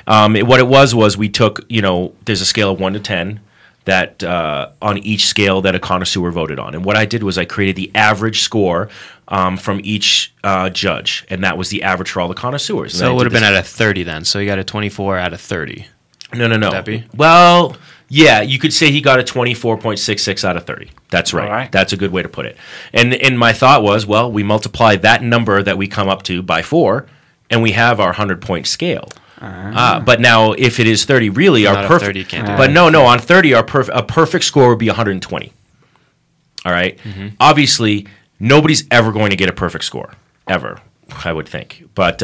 What it was we took, there's a scale of 1 to 10 that on each scale that a connoisseur voted on. And what I did was I created the average score from each judge, and that was the average for all the connoisseurs. So it would have been out of 30 then. So you got a 24 out of 30. No. Would that be? Well... Yeah, you could say he got a 24.66 out of 30. That's right. All right. That's a good way to put it. And my thought was, well, we multiply that number that we come up to by 4, and we have our 100-point scale. But now, if it is 30, really, our perfect. 30, can't do but no, on 30, a perfect score would be 120. All right. Mm-hmm. Obviously, nobody's ever going to get a perfect score ever, I would think. But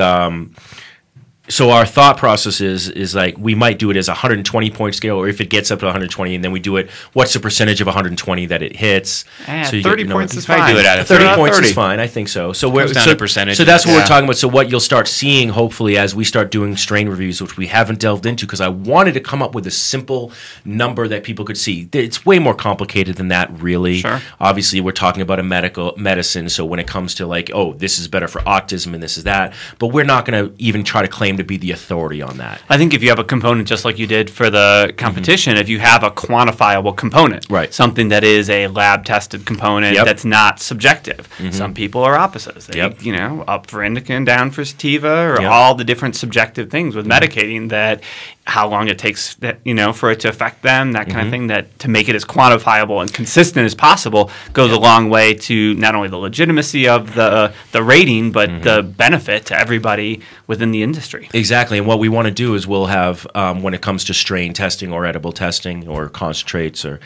so our thought process is like we might do it as a 120-point scale, or if it gets up to 120, and then we do it. What's the percentage of 120 that it hits? So 30 points is fine. Do it out of 30 points is fine. I think so. So we're down to percentage. So that's what we're talking about. So what you'll start seeing, hopefully, as we start doing strain reviews, which we haven't delved into, because I wanted to come up with a simple number that people could see. It's way more complicated than that, really. Sure. Obviously, we're talking about a medicine. So when it comes to like, oh, this is better for autism and this is that, but we're not going to even try to claim to be the authority on that. I think if you have a component just like you did for the competition, if you have a quantifiable component, right, something that is a lab-tested component that's not subjective. Some people are opposites. They, up for indica and down for sativa, or all the different subjective things with medicating, that how long it takes that, for it to affect them, that kind of thing, that to make it as quantifiable and consistent as possible goes a long way to not only the legitimacy of the rating, but the benefit to everybody within the industry. Exactly. And what we want to do is we'll have, when it comes to strain testing or edible testing or concentrates, or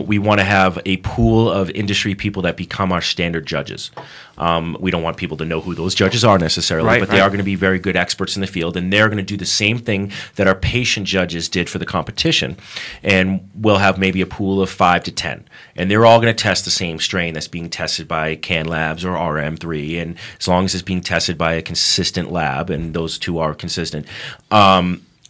we want to have a pool of industry people that become our standard judges. We don't want people to know who those judges are necessarily, but they are going to be very good experts in the field, and they're going to do the same thing that our patient judges did for the competition. And we'll have maybe a pool of 5 to 10, and they're all going to test the same strain that's being tested by Can Labs or RM3, and as long as it's being tested by a consistent lab, and those two are consistent,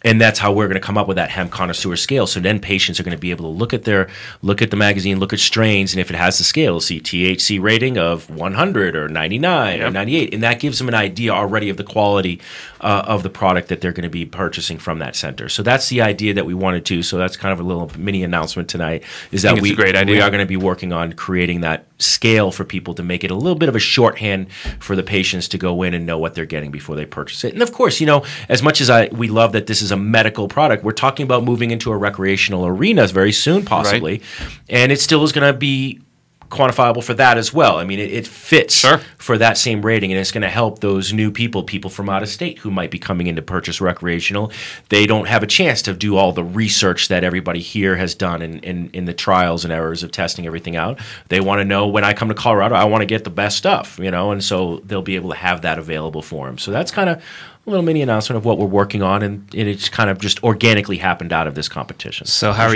And that's how we're going to come up with that hemp connoisseur scale. So then patients are going to be able to look at the magazine, look at strains, and if it has the scale, see THC rating of 100 or 99 or 98, and that gives them an idea already of the quality of the product that they're going to be purchasing from that center. So that's the idea that we wanted to. So that's kind of a little mini announcement tonight. Is that we are going to be working on creating that scale for people to make it a little bit of a shorthand for the patients to go in and know what they're getting before they purchase it. And of course, as much as we love that this is a medical product, we're talking about moving into a recreational arena very soon, possibly, and it still is going to be quantifiable for that as well. I mean, it fits for that same rating, and it's going to help those new people from out of state who might be coming in to purchase recreational. They don't have a chance to do all the research that everybody here has done in the trials and errors of testing everything out. They want to know, when I come to Colorado, I want to get the best stuff, and so they'll be able to have that available for them. So that's kind of a little mini announcement of what we're working on, and it's kind of just organically happened out of this competition. So how are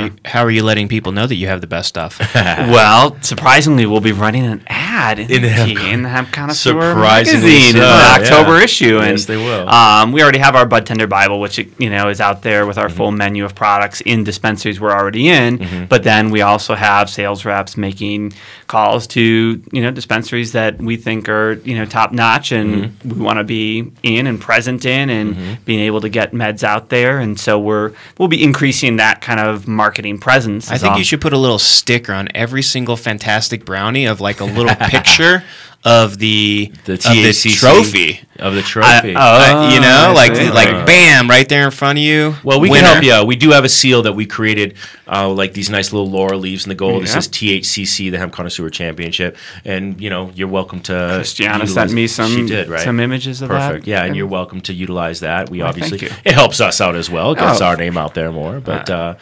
you letting people know that you have the best stuff? Well, surprisingly, we'll be running an ad in the Hemp Connoisseur magazine in the October issue. Yes, they will. We already have our Bud Tender Bible, which is out there with our full menu of products in dispensaries we're already in. But then we also have sales reps making calls to dispensaries that we think are top notch, and we want to be in and present in and being able to get meds out there, and so we'll be increasing that kind of marketing presence. I think you should put a little sticker on every single Fantastic Brownie of like a little picture of the trophy. Of the trophy. Like bam, right there in front of you. Well, we can help you out. We do have a seal that we created, like these nice little laurel leaves in the gold. It says THCC, the Hemp Connoisseur Championship, and you're welcome to. Christiana sent me some images of that. Perfect. Yeah, and you're welcome to utilize that. We obviously it helps us out as well. It gets our name out there more, but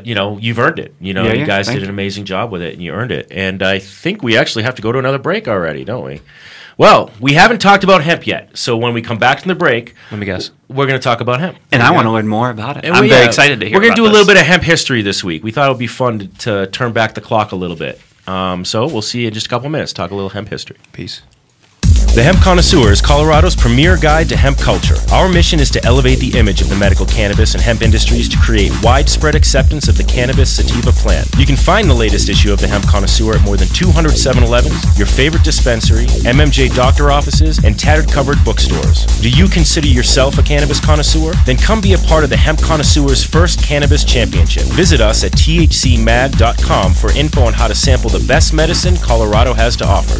you've earned it. You guys did an amazing job with it, and you earned it. And I think we actually have to go to another break already, don't we? Well, we haven't talked about hemp yet. So when we come back from the break, let me guess, we're going to talk about hemp. And I want to learn more about it. And I'm very excited to hear. We're going to do a little bit of hemp history this week. We thought it would be fun to turn back the clock a little bit. So we'll see you in just a couple minutes. Talk a little hemp history. Peace. The Hemp Connoisseur is Colorado's premier guide to hemp culture. Our mission is to elevate the image of the medical cannabis and hemp industries to create widespread acceptance of the cannabis sativa plant. You can find the latest issue of the Hemp Connoisseur at more than 200 7-Elevens, your favorite dispensary, MMJ doctor offices, and tattered covered bookstores. Do you consider yourself a cannabis connoisseur? Then come be a part of the Hemp Connoisseur's first cannabis championship. Visit us at thcmad.com for info on how to sample the best medicine Colorado has to offer.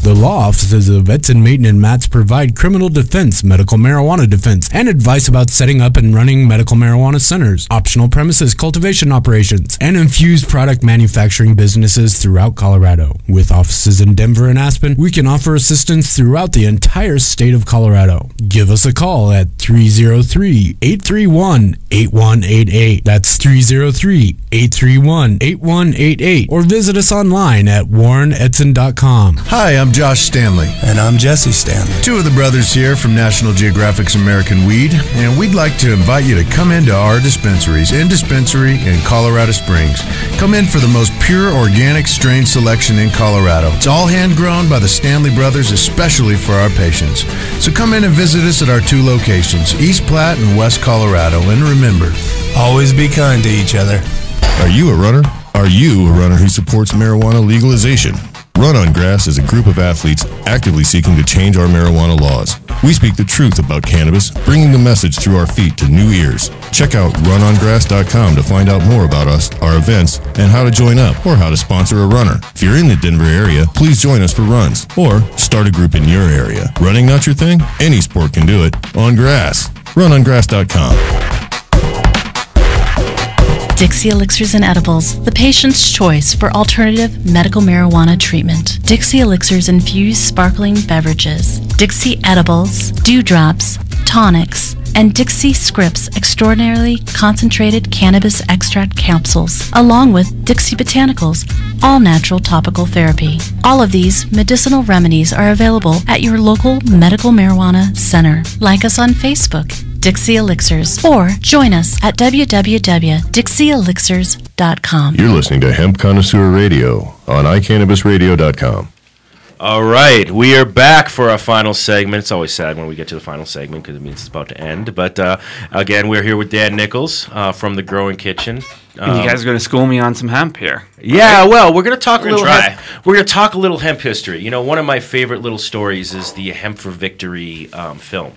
The law offices of Edson, Maton, and Matz provide criminal defense, medical marijuana defense, and advice about setting up and running medical marijuana centers, optional premises cultivation operations, and infused product manufacturing businesses throughout Colorado. With offices in Denver and Aspen, we can offer assistance throughout the entire state of Colorado. Give us a call at 303-831-8188. That's 303-831-8188. Or visit us online at warrenedson.com. Hi, I'm Josh Stanley. And I'm Jesse Stanley. Two of the brothers here from National Geographic's American Weed, and we'd like to invite you to come into our dispensaries in Colorado Springs. Come in for the most pure organic strain selection in Colorado. It's all hand-grown by the Stanley brothers, especially for our patients. So come in and visit us at our two locations, East Platte and West Colorado. And remember, always be kind to each other. Are you a runner? Are you a runner who supports marijuana legalization? Run on Grass is a group of athletes actively seeking to change our marijuana laws. We speak the truth about cannabis, bringing the message through our feet to new ears. Check out runongrass.com to find out more about us, our events, and how to join up or how to sponsor a runner. If you're in the Denver area, please join us for runs or start a group in your area. Running not your thing? Any sport can do it. On grass. Runongrass.com. Dixie Elixirs and Edibles, the patient's choice for alternative medical marijuana treatment. Dixie Elixirs infuse sparkling beverages, Dixie Edibles, dewdrops, tonics, and Dixie Scripts extraordinarily concentrated cannabis extract capsules, along with Dixie Botanicals, all-natural topical therapy. All of these medicinal remedies are available at your local medical marijuana center. Like us on Facebook, Dixie Elixirs, or join us at www.dixieelixirs.com. You're listening to Hemp Connoisseur Radio on iCannabisRadio.com. All right, we are back for our final segment. It's always sad when we get to the final segment because it means it's about to end. But again, we're here with Dan Nichols from the Growing Kitchen. And you guys are going to school me on some hemp here. Yeah, right? Well, we're going to talk a little hemp. We're going to talk a little hemp history. You know, one of my favorite little stories is the Hemp for Victory film.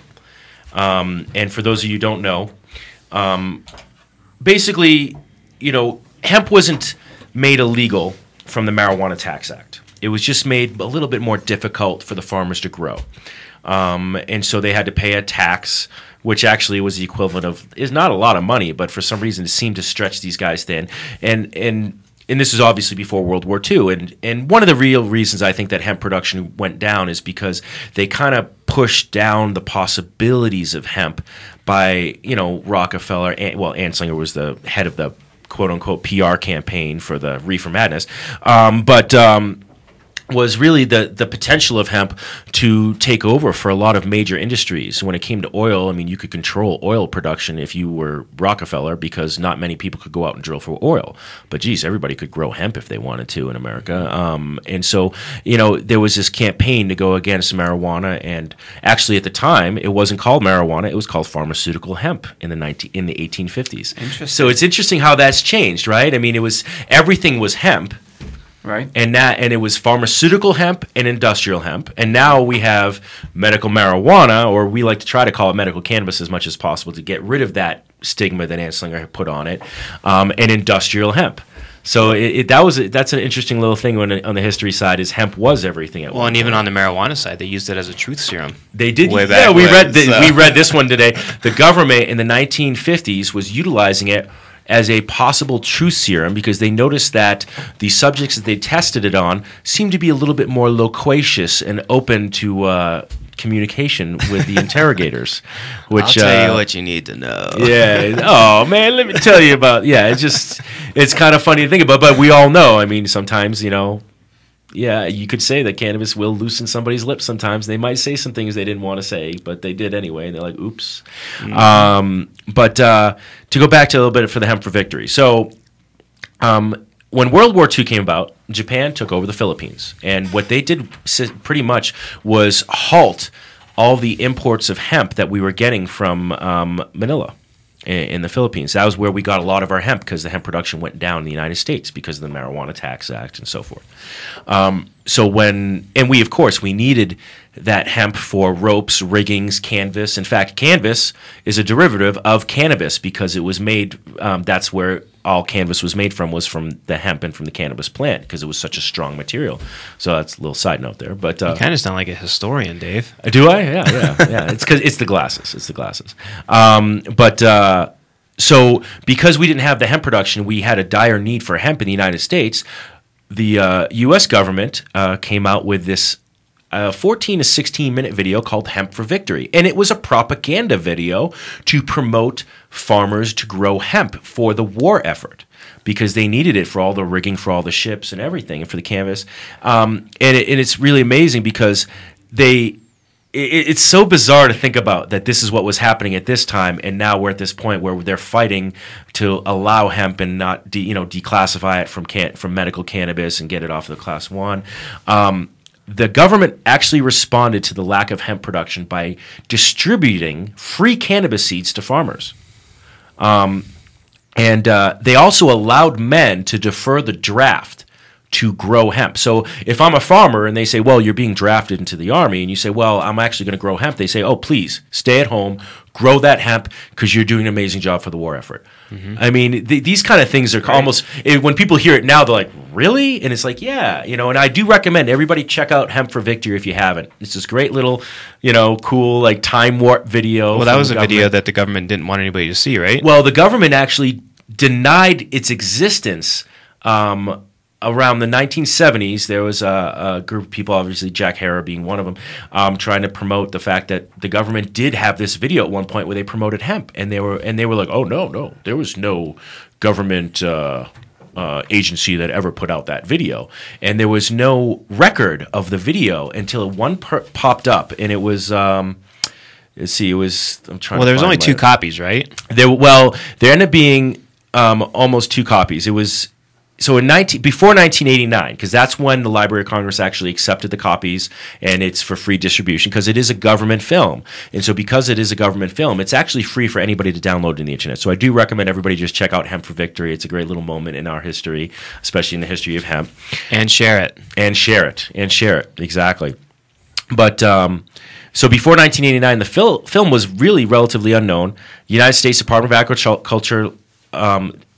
And for those of you who don't know, basically, you know, hemp wasn't made illegal from the Marijuana Tax Act. It was just made a little bit more difficult for the farmers to grow. And so they had to pay a tax, which actually was the equivalent of, is not a lot of money, but for some reason it seemed to stretch these guys thin. And this is obviously before World War II. And one of the real reasons I think that hemp production went down is because they kind of pushed down the possibilities of hemp by, you know, Rockefeller. Anslinger was the head of the quote-unquote PR campaign for the Reefer Madness. Was really the potential of hemp to take over for a lot of major industries. When it came to oil, I mean, you could control oil production if you were Rockefeller because not many people could go out and drill for oil. But geez, everybody could grow hemp if they wanted to in America. And so, you know, there was this campaign to go against marijuana. And actually at the time, it wasn't called marijuana. It was called pharmaceutical hemp in the 1850s. Interesting. So it's interesting how that's changed, right? I mean, everything was hemp. Right. And it was pharmaceutical hemp and industrial hemp. And now we have medical marijuana, or we like to try to call it medical cannabis as much as possible to get rid of that stigma that Anslinger had put on it, and industrial hemp. So that's an interesting little thing on the history side is hemp was everything at one and point. even on the marijuana side, they used it as a truth serum. They did. We read this one today. The government in the 1950s was utilizing it as a possible truth serum because they noticed that the subjects that they tested it on seemed to be a little bit more loquacious and open to communication with the interrogators. Which, I'll tell you what you need to know. Yeah. Oh, man, let me tell you about... Yeah, it's kind of funny to think about, but we all know. I mean, sometimes, you know... Yeah, you could say that cannabis will loosen somebody's lips sometimes. They might say some things they didn't want to say, but they did anyway, and they're like, oops. Mm-hmm. But to go back to a little bit for the Hemp for Victory. So when World War II came about, Japan took over the Philippines. And what they did pretty much was halt all the imports of hemp that we were getting from Manila in the Philippines. That was where we got a lot of our hemp because the hemp production went down in the United States because of the Marijuana Tax Act and so forth. We needed that hemp for ropes, riggings, canvas. In fact, canvas is a derivative of cannabis because it was made, that's where all canvas was made from, was from the hemp and from the cannabis plant because it was such a strong material. So that's a little side note there. But you kind of sound like a historian, Dave. Do I? Yeah. It's because it's the glasses. So because we didn't have the hemp production, we had a dire need for hemp in the United States. The U.S. government came out with this 14 to 16 minute video called Hemp for Victory. And it was a propaganda video to promote farmers to grow hemp for the war effort because they needed it for all the rigging for all the ships and everything and for the canvas. And it's really amazing because it's so bizarre to think about that this is what was happening at this time, and now we're at this point where they're fighting to allow hemp and not declassify it from medical cannabis and get it off of the Class 1. The government actually responded to the lack of hemp production by distributing free cannabis seeds to farmers. And they also allowed men to defer the draft to grow hemp. So if I'm a farmer and they say, well, you're being drafted into the Army, and you say, well, I'm actually going to grow hemp, they say, oh, please, stay at home, grow that hemp because you're doing an amazing job for the war effort. Mm-hmm. I mean, these kind of things are almost, when people hear it now, they're like, really? And it's like, yeah, and I do recommend everybody check out Hemp for Victory if you haven't. It's this great little, cool, like time warp video. Well, that was a video that the government didn't want anybody to see, right? Well, the government actually denied its existence. Around the 1970s, there was a group of people, obviously Jack Herer being one of them, trying to promote the fact that the government did have this video at one point where they promoted hemp, and they were like, oh no, there was no government agency that ever put out that video, and there was no record of the video until one popped up, and it was. Let's see, it was. I'm trying. Well, there was only 2 copies, right? There ended up being almost 2 copies. It was. before 1989, because that's when the Library of Congress actually accepted the copies, and it's for free distribution because it is a government film. And so because it is a government film, it's actually free for anybody to download on the internet. So I do recommend everybody just check out Hemp for Victory. It's a great little moment in our history, especially in the history of hemp. And share it. And share it. Exactly. But so before 1989, the film was really relatively unknown. The United States Department of Agriculture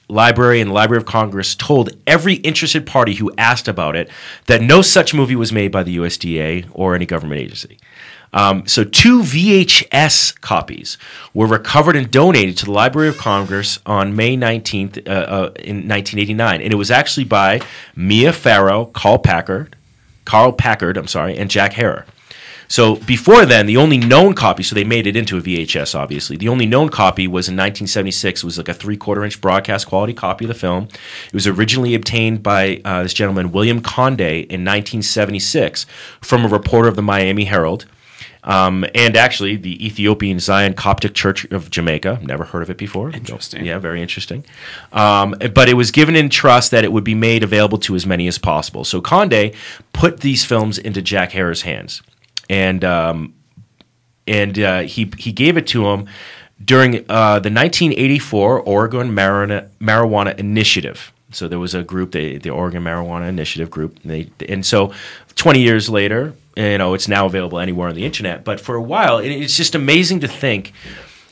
Library and the Library of Congress told every interested party who asked about it that no such movie was made by the USDA or any government agency. So 2 VHS copies were recovered and donated to the Library of Congress on May 19th in 1989, and it was actually by Mia Farrow, Carl Packard, and Jack Herer. So before then, the only known copy, so they made it into a VHS, obviously. The only known copy was in 1976. It was like a 3/4-inch broadcast quality copy of the film. It was originally obtained by this gentleman, William Conde, in 1976 from a reporter of the Miami Herald. And actually, the Ethiopian Zion Coptic Church of Jamaica. Never heard of it before. Interesting. Yeah, very interesting. But it was given in trust that it would be made available to as many as possible. So Conde put these films into Jack Herer's hands. And he gave it to him during the 1984 Oregon Marijuana Initiative. So there was a group, the Oregon Marijuana Initiative group, and so 20 years later, it's now available anywhere on the internet. But for a while, it's just amazing to think.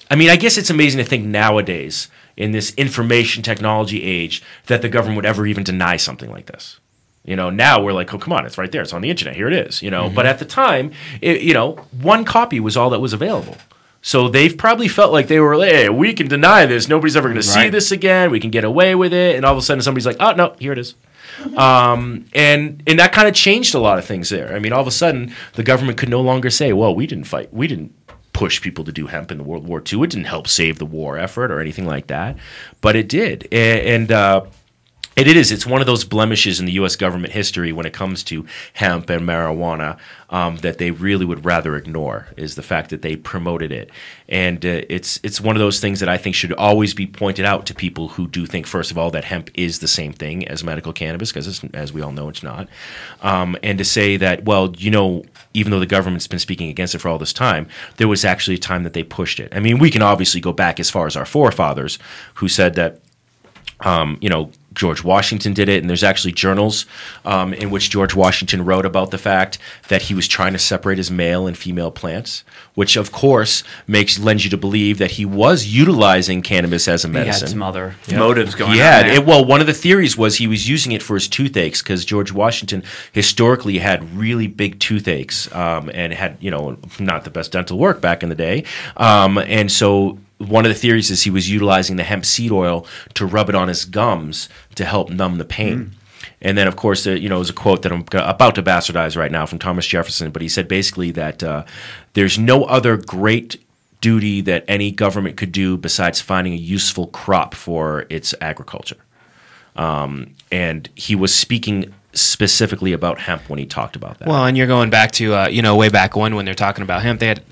I mean, I guess it's amazing to think nowadays in this information technology age that the government would ever even deny something like this. Now we're like, oh, come on, it's right there. It's on the internet. Here it is. Mm-hmm. But at the time, one copy was all that was available. So they've probably felt like they were, hey, we can deny this. Nobody's ever going to see this again. We can get away with it. And all of a sudden somebody's like, oh, no, here it is. And that kind of changed a lot of things there. I mean, all of a sudden the government could no longer say, well, we didn't fight. We didn't push people to do hemp in the World War II. It didn't help save the war effort or anything like that. But it did. It's one of those blemishes in the U.S. government history when it comes to hemp and marijuana that they really would rather ignore, is the fact that they promoted it. And it's one of those things that I think should always be pointed out to people who do think, first of all, that hemp is the same thing as medical cannabis, because as we all know, it's not. And to say that, well, even though the government's been speaking against it for all this time, there was actually a time that they pushed it. I mean, we can obviously go back as far as our forefathers who said that, George Washington did it, and there's actually journals in which George Washington wrote about the fact that he was trying to separate his male and female plants, which of course lends you to believe that he was utilizing cannabis as a medicine. He had some other motives going on there. Well, one of the theories was he was using it for his toothaches, because George Washington historically had really big toothaches and had, not the best dental work back in the day. And so one of the theories is he was utilizing the hemp seed oil to rub it on his gums to help numb the pain. And then, of course, there was a quote that I'm about to bastardize right now from Thomas Jefferson, but he said basically that there's no other great duty that any government could do besides finding a useful crop for its agriculture. And he was speaking specifically about hemp when he talked about that. Well, and you're going back to, way back when they're talking about hemp, they had,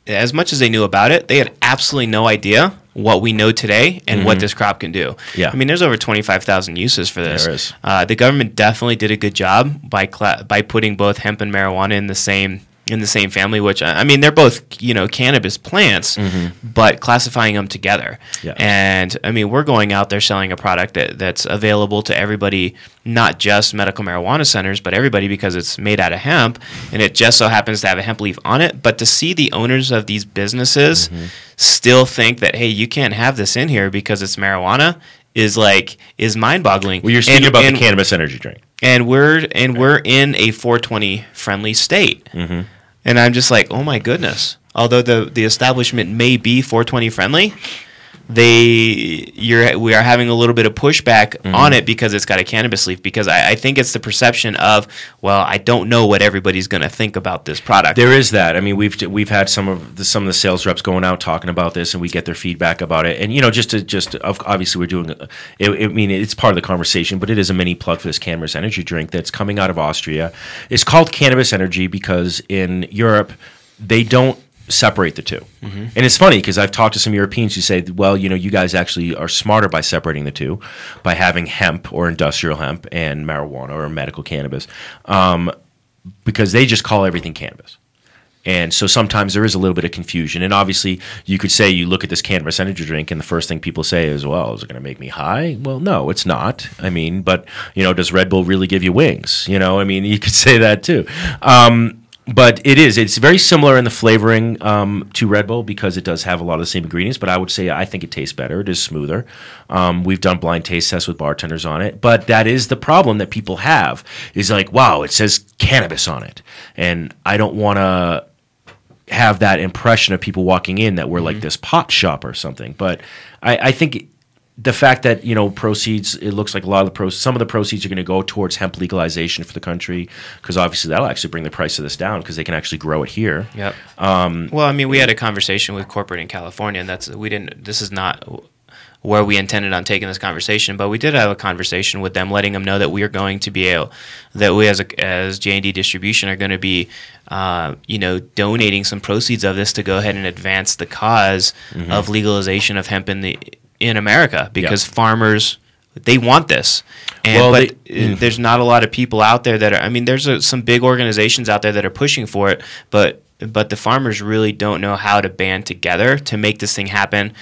as much as they knew about it, they had absolutely no idea what we know today and what this crop can do. Yeah. I mean, there's over 25,000 uses for this. There is. The government definitely did a good job by putting both hemp and marijuana in the same family, which, I mean, they're both, cannabis plants, but classifying them together. Yeah. And, I mean, we're going out there selling a product that's available to everybody, not just medical marijuana centers, but everybody, because it's made out of hemp, and it just so happens to have a hemp leaf on it. But to see the owners of these businesses still think that, hey, you can't have this in here because it's marijuana is mind-boggling. Well, you're speaking about the cannabis energy drink. And we're in a 420 friendly state. And I'm just like, oh my goodness. Although the establishment may be 420 friendly, we are having a little bit of pushback on it because it's got a cannabis leaf, because I think it's the perception of, well, I don't know what everybody's going to think about this product. There is that. I mean, we've had some of the sales reps going out talking about this, and we get their feedback about it. And obviously we're doing it's part of the conversation, but it is a mini plug for this cannabis energy drink that's coming out of Austria. It's called Cannabis Energy because in Europe they don't separate the two. And it's funny because I've talked to some Europeans who say, well, you guys actually are smarter by separating the two, by having hemp or industrial hemp and marijuana or medical cannabis, because they just call everything cannabis. And so sometimes there is a little bit of confusion. And obviously, you could say you look at this cannabis energy drink, and the first thing people say is, well, is it going to make me high? Well, no, it's not. I mean, but, does Red Bull really give you wings? I mean, you could say that too. But it's very similar in the flavoring to Red Bull because it does have a lot of the same ingredients, but I think it tastes better. It is smoother. We've done blind taste tests with bartenders on it, but that is the problem that people have is like, wow, it says cannabis on it. And I don't want to have that impression of people walking in that we're like this pot shop or something. But I think the fact that proceeds, it looks like some of the proceeds are going to go towards hemp legalization for the country because obviously that'll actually bring the price of this down because they can actually grow it here. Yep. Well, I mean, we had a conversation with corporate in California, and this is not where we intended on taking this conversation, but we did have a conversation with them, letting them know that we are going to be that we as J&D Distribution are going to be, donating some proceeds of this to go ahead and advance the cause of legalization of hemp in America because farmers, they want this. And, there's not a lot of people out there that are, I mean, there's some big organizations out there that are pushing for it, but the farmers really don't know how to band together to make this thing happen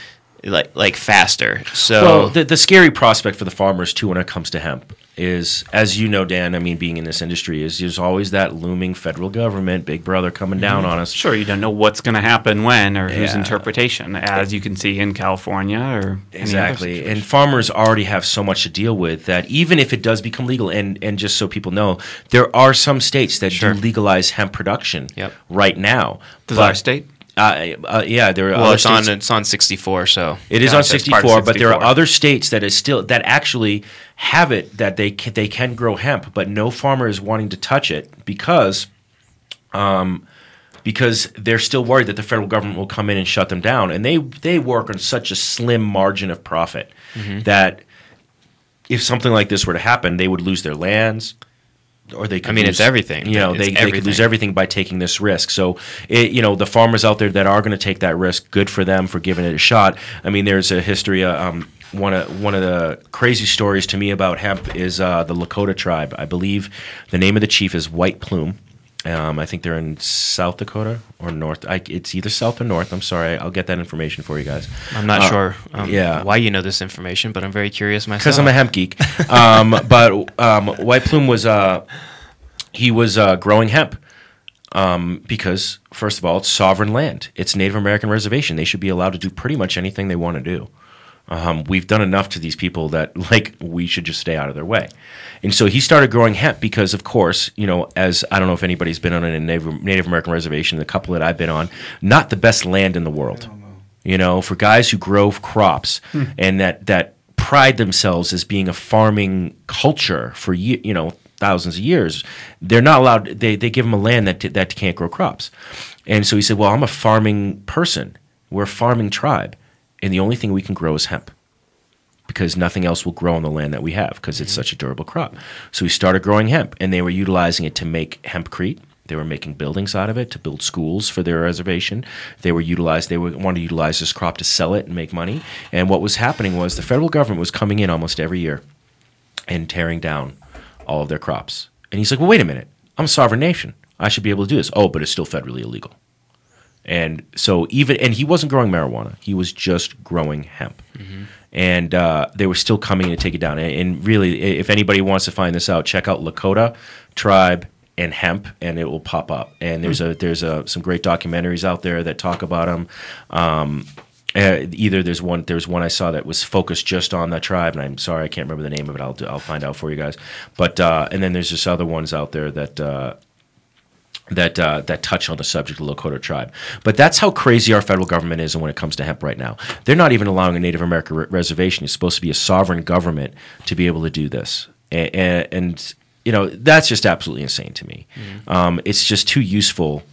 like faster. So the scary prospect for the farmers too when it comes to hemp is, as you know, Dan, I mean, being in this industry, is there's always that looming federal government, big brother coming down on us. Sure, you don't know what's going to happen when or whose interpretation, as you can see in California or exactly. And farmers already have so much to deal with that even if it does become legal, and just so people know, there are some states that do legalize hemp production right now. Does our state? Yeah, there are. Well, it's on 64, so it is on 64. But there are other states that actually have it that they can grow hemp, but no farmer is wanting to touch it because they're still worried that the federal government will come in and shut them down, and they work on such a slim margin of profit that if something like this were to happen, they would lose their lands. Or they could lose, it's everything. They could lose everything by taking this risk. So, the farmers out there that are going to take that risk, good for them for giving it a shot. I mean, there's a history. One of the crazy stories to me about hemp is the Lakota tribe. I believe the name of the chief is White Plume. I think they're in South Dakota or North. It's either South or North. I'm sorry. I'll get that information for you guys. I'm not sure why you know this information, but I'm very curious myself. Because I'm a hemp geek. But White Plume was growing hemp because, first of all, it's sovereign land. It's Native American reservation. They should be allowed to do pretty much anything they want to do. We've done enough to these people that we should just stay out of their way. And so he started growing hemp because, of course, as I don't know if anybody's been on a Native American reservation, the couple that I've been on, not the best land in the world. For guys who grow crops and that pride themselves as being a farming culture for thousands of years, they're not allowed. They give them a land that can't grow crops. And so he said, well, I'm a farming person. We're a farming tribe. And the only thing we can grow is hemp because nothing else will grow on the land that we have because it's such a durable crop. So we started growing hemp, and they were utilizing it to make hempcrete. They were making buildings out of it to build schools for their reservation. They wanted to utilize this crop to sell it and make money. And what was happening was the federal government was coming in almost every year and tearing down all of their crops. And he's like, well, wait a minute. I'm a sovereign nation. I should be able to do this. Oh, but it's still federally illegal. And so he wasn't growing marijuana. He was just growing hemp. And they were still coming in to take it down. And really, if anybody wants to find this out, check out Lakota Tribe and hemp, and it will pop up. And there's some great documentaries out there that talk about them. There's one I saw that was focused just on that tribe, and I'm sorry I can't remember the name of it. I'll find out for you guys. But and then there's just other ones out there that touch on the subject of the Lakota tribe. But that's how crazy our federal government is when it comes to hemp right now. They're not even allowing a Native American reservation. It's supposed to be a sovereign government to be able to do this. And that's just absolutely insane to me. It's just too useful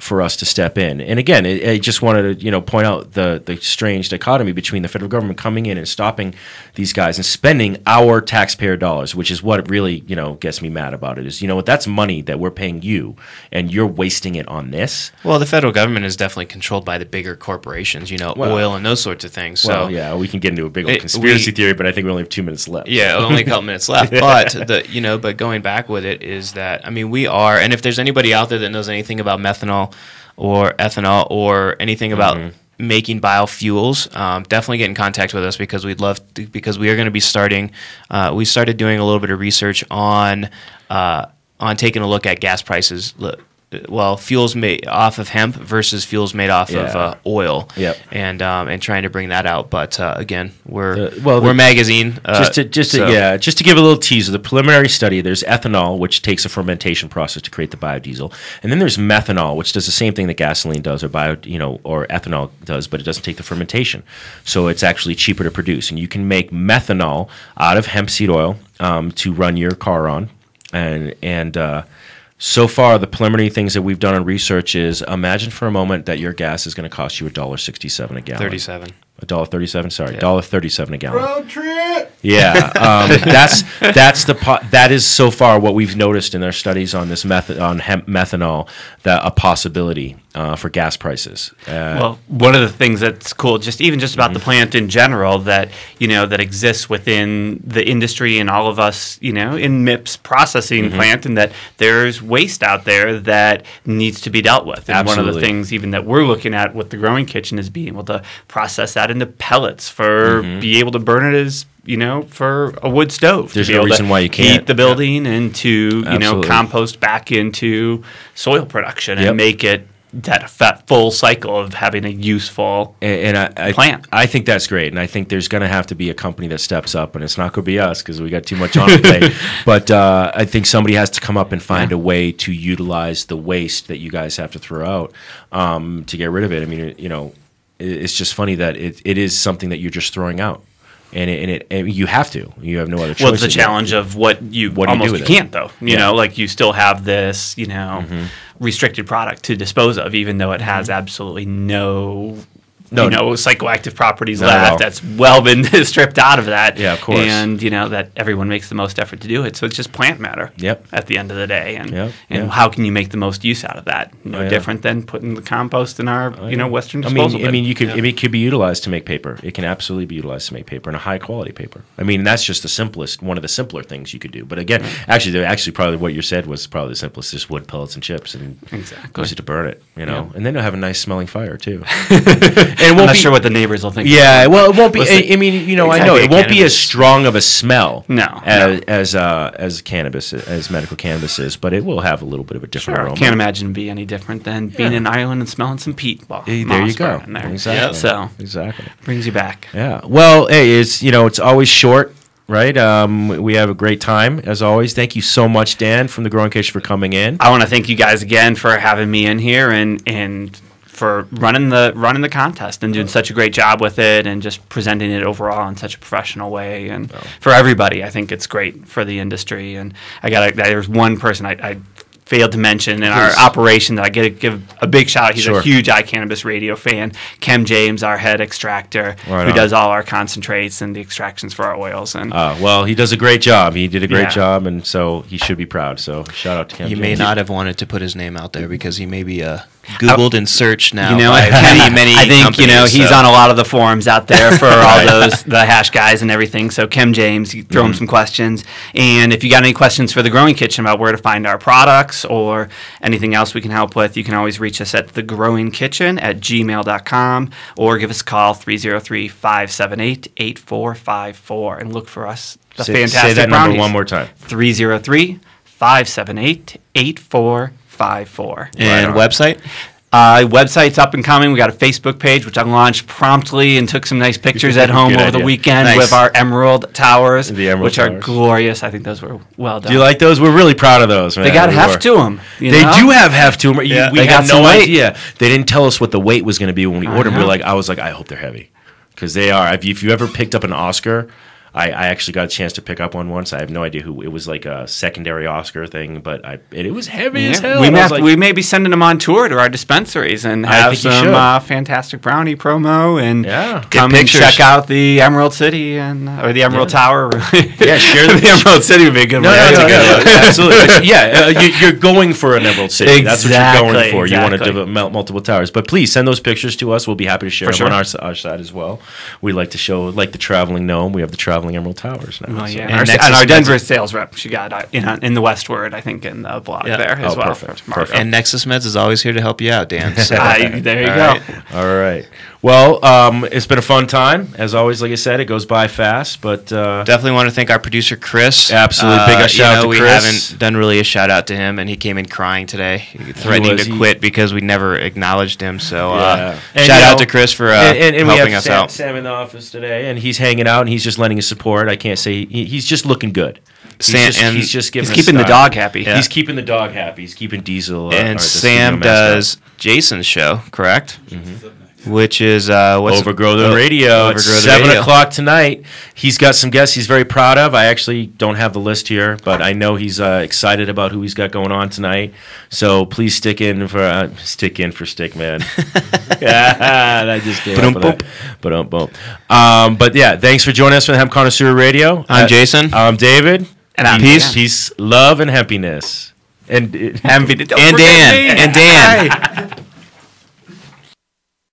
for us to step in. And again, I just wanted to point out the strange dichotomy between the federal government coming in and stopping these guys and spending our taxpayer dollars, which is what really gets me mad about it. Is that's money that we're paying you, and you're wasting it on this. Well, the federal government is definitely controlled by the bigger corporations, oil and those sorts of things. So yeah, we can get into a big old conspiracy theory, but I think we only have 2 minutes left. Yeah, only a couple minutes left. But but going back with it is that we are, and if there's anybody out there that knows anything about methanol or ethanol or anything about making biofuels, definitely get in contact with us because we'd love to, because we are going to be starting. We started doing a little bit of research on taking a look at gas prices. Well, fuels made off of hemp versus fuels made off of oil, and trying to bring that out. But again, we're magazine. Just to give a little teaser, the preliminary study. There's ethanol, which takes a fermentation process to create the biodiesel, and then there's methanol, which does the same thing that gasoline does, or or ethanol does, but it doesn't take the fermentation, so it's actually cheaper to produce. And you can make methanol out of hemp seed oil to run your car on, and so far, the preliminary things that we've done on research is imagine for a moment that your gas is going to cost you $1.67 a gallon. $1.37. Sorry, $1.37 a gallon. Road trip. Yeah, that is so far what we've noticed in our studies on this hemp methanol, that a possibility for gas prices. Well, one of the things that's cool, just about the plant in general, that that exists within the industry and all of us, in MIPS processing plant, and that there's waste out there that needs to be dealt with. And Absolutely. One of the things even that we're looking at with the growing kitchen is being able to process that into pellets for be able to burn it as for a wood stove. There's no reason why you can't heat the building and to compost back into soil production and make it that full cycle of having a useful plant. I think that's great, and I think there's going to have to be a company that steps up, and it's not going to be us because we got too much on today. But I think somebody has to come up and find a way to utilize the waste that you guys have to throw out to get rid of it. I mean, it's just funny that it is something that you're just throwing out. And you have to. You have no other choice. Well, it's the challenge of what you can't, though. You know, like you still have this, restricted product to dispose of, even though it has absolutely no psychoactive properties left. That's well been stripped out of that. Yeah, of course. And, that everyone makes the most effort to do it. So it's just plant matter at the end of the day. And how can you make the most use out of that? Different than putting the compost in our, Western disposal bin. It could be utilized to make paper. It can absolutely be utilized to make paper, and a high-quality paper. I mean, that's just one of the simpler things you could do. But again, actually probably what you said was probably the simplest, just wood pellets and chips, and use it to burn it, And then you'll have a nice smelling fire, too. I'm not sure what the neighbors will think. Yeah, well, it won't be. I know it won't be as strong of a smell. As cannabis, as medical cannabis is, but it will have a little bit of a different aroma. I can't imagine it be any different than being in Ireland and smelling some peat. There you go. In there. Exactly. So exactly brings you back. Yeah. Well, hey, it's always short. Right. We have a great time, as always. Thank you so much, Dan, from the Growing Kitchen, for coming in. I want to thank you guys again for having me in here and for running the contest and doing such a great job with it and just presenting it overall in such a professional way. And for everybody, I think it's great for the industry. And there's one person I failed to mention in our operation that I get to give a big shout out. He's a huge iCannabis Radio fan. Kem James, our head extractor, who does all our concentrates and the extractions for our oils. And well, he does a great job. He did a great job, and so he should be proud. So shout out to Kem James. He may not have wanted to put his name out there because he may be Googled and searched now. Many I think he's on a lot of the forums out there for all the hash guys and everything. So Kem James, you throw him some questions, and if you got any questions for the Growing Kitchen about where to find our products or anything else we can help with, you can always reach us at thegrowingkitchen@gmail.com or give us a call 303-578-8454 and look for us. The fantastic say that brownies. Number one more time. 303-578-8454. And website? Website's up and coming. We got a Facebook page, which I launched promptly and took some nice pictures at home over the weekend with our Emerald Towers, which are glorious. I think those were well done. Do you like those? We're really proud of those, man. They got heft to them. They do have heft to them. We had no idea. They didn't tell us what the weight was going to be when we ordered them. I was like, I hope they're heavy, because they are. If you ever picked up an Oscar, I actually got a chance to pick up one once. I have no idea who. It was like a secondary Oscar thing, but it was heavy as hell. We may be sending them on tour to our dispensaries and have some fantastic brownie promo and come and check out the Emerald City or the Emerald Tower. Yeah, share the Emerald City would be a good one. Absolutely. You're going for an Emerald City. That's what you're going for. Exactly. You want to develop multiple towers. But please send those pictures to us. We'll be happy to share them on our side as well. We like to show, like the traveling gnome, we have the traveling Emerald Towers now. Well, yeah. And our Denver sales rep, she got in the Westward, I think, in the blog there as well. Perfect. And Nexus Meds is always here to help you out, Dan. So. There you go. All right. Well, it's been a fun time. As always, like I said, it goes by fast, but... definitely want to thank our producer, Chris. Absolutely. Big shout out to Chris. We haven't done really a shout out to him, and he came in crying today, threatening to quit because we never acknowledged him. So shout out to Chris for helping us out. Sam in the office today, and he's hanging out, and he's just lending his support. I can't say... He's just looking good. He's keeping the dog happy. Yeah. He's keeping the dog happy. He's keeping Diesel. And Sam does Jason's show, correct? Mm-hmm. Which is Overgrow Radio. It's 7 o'clock tonight. He's got some guests he's very proud of. I actually don't have the list here, but I know he's excited about who he's got going on tonight. So please stick in for Stickman. I just came up with that. But yeah, thanks for joining us for the Hemp Connausauer Radio. I'm Jason. I'm David. And I'm peace, love, and happiness. And Dan. And Dan.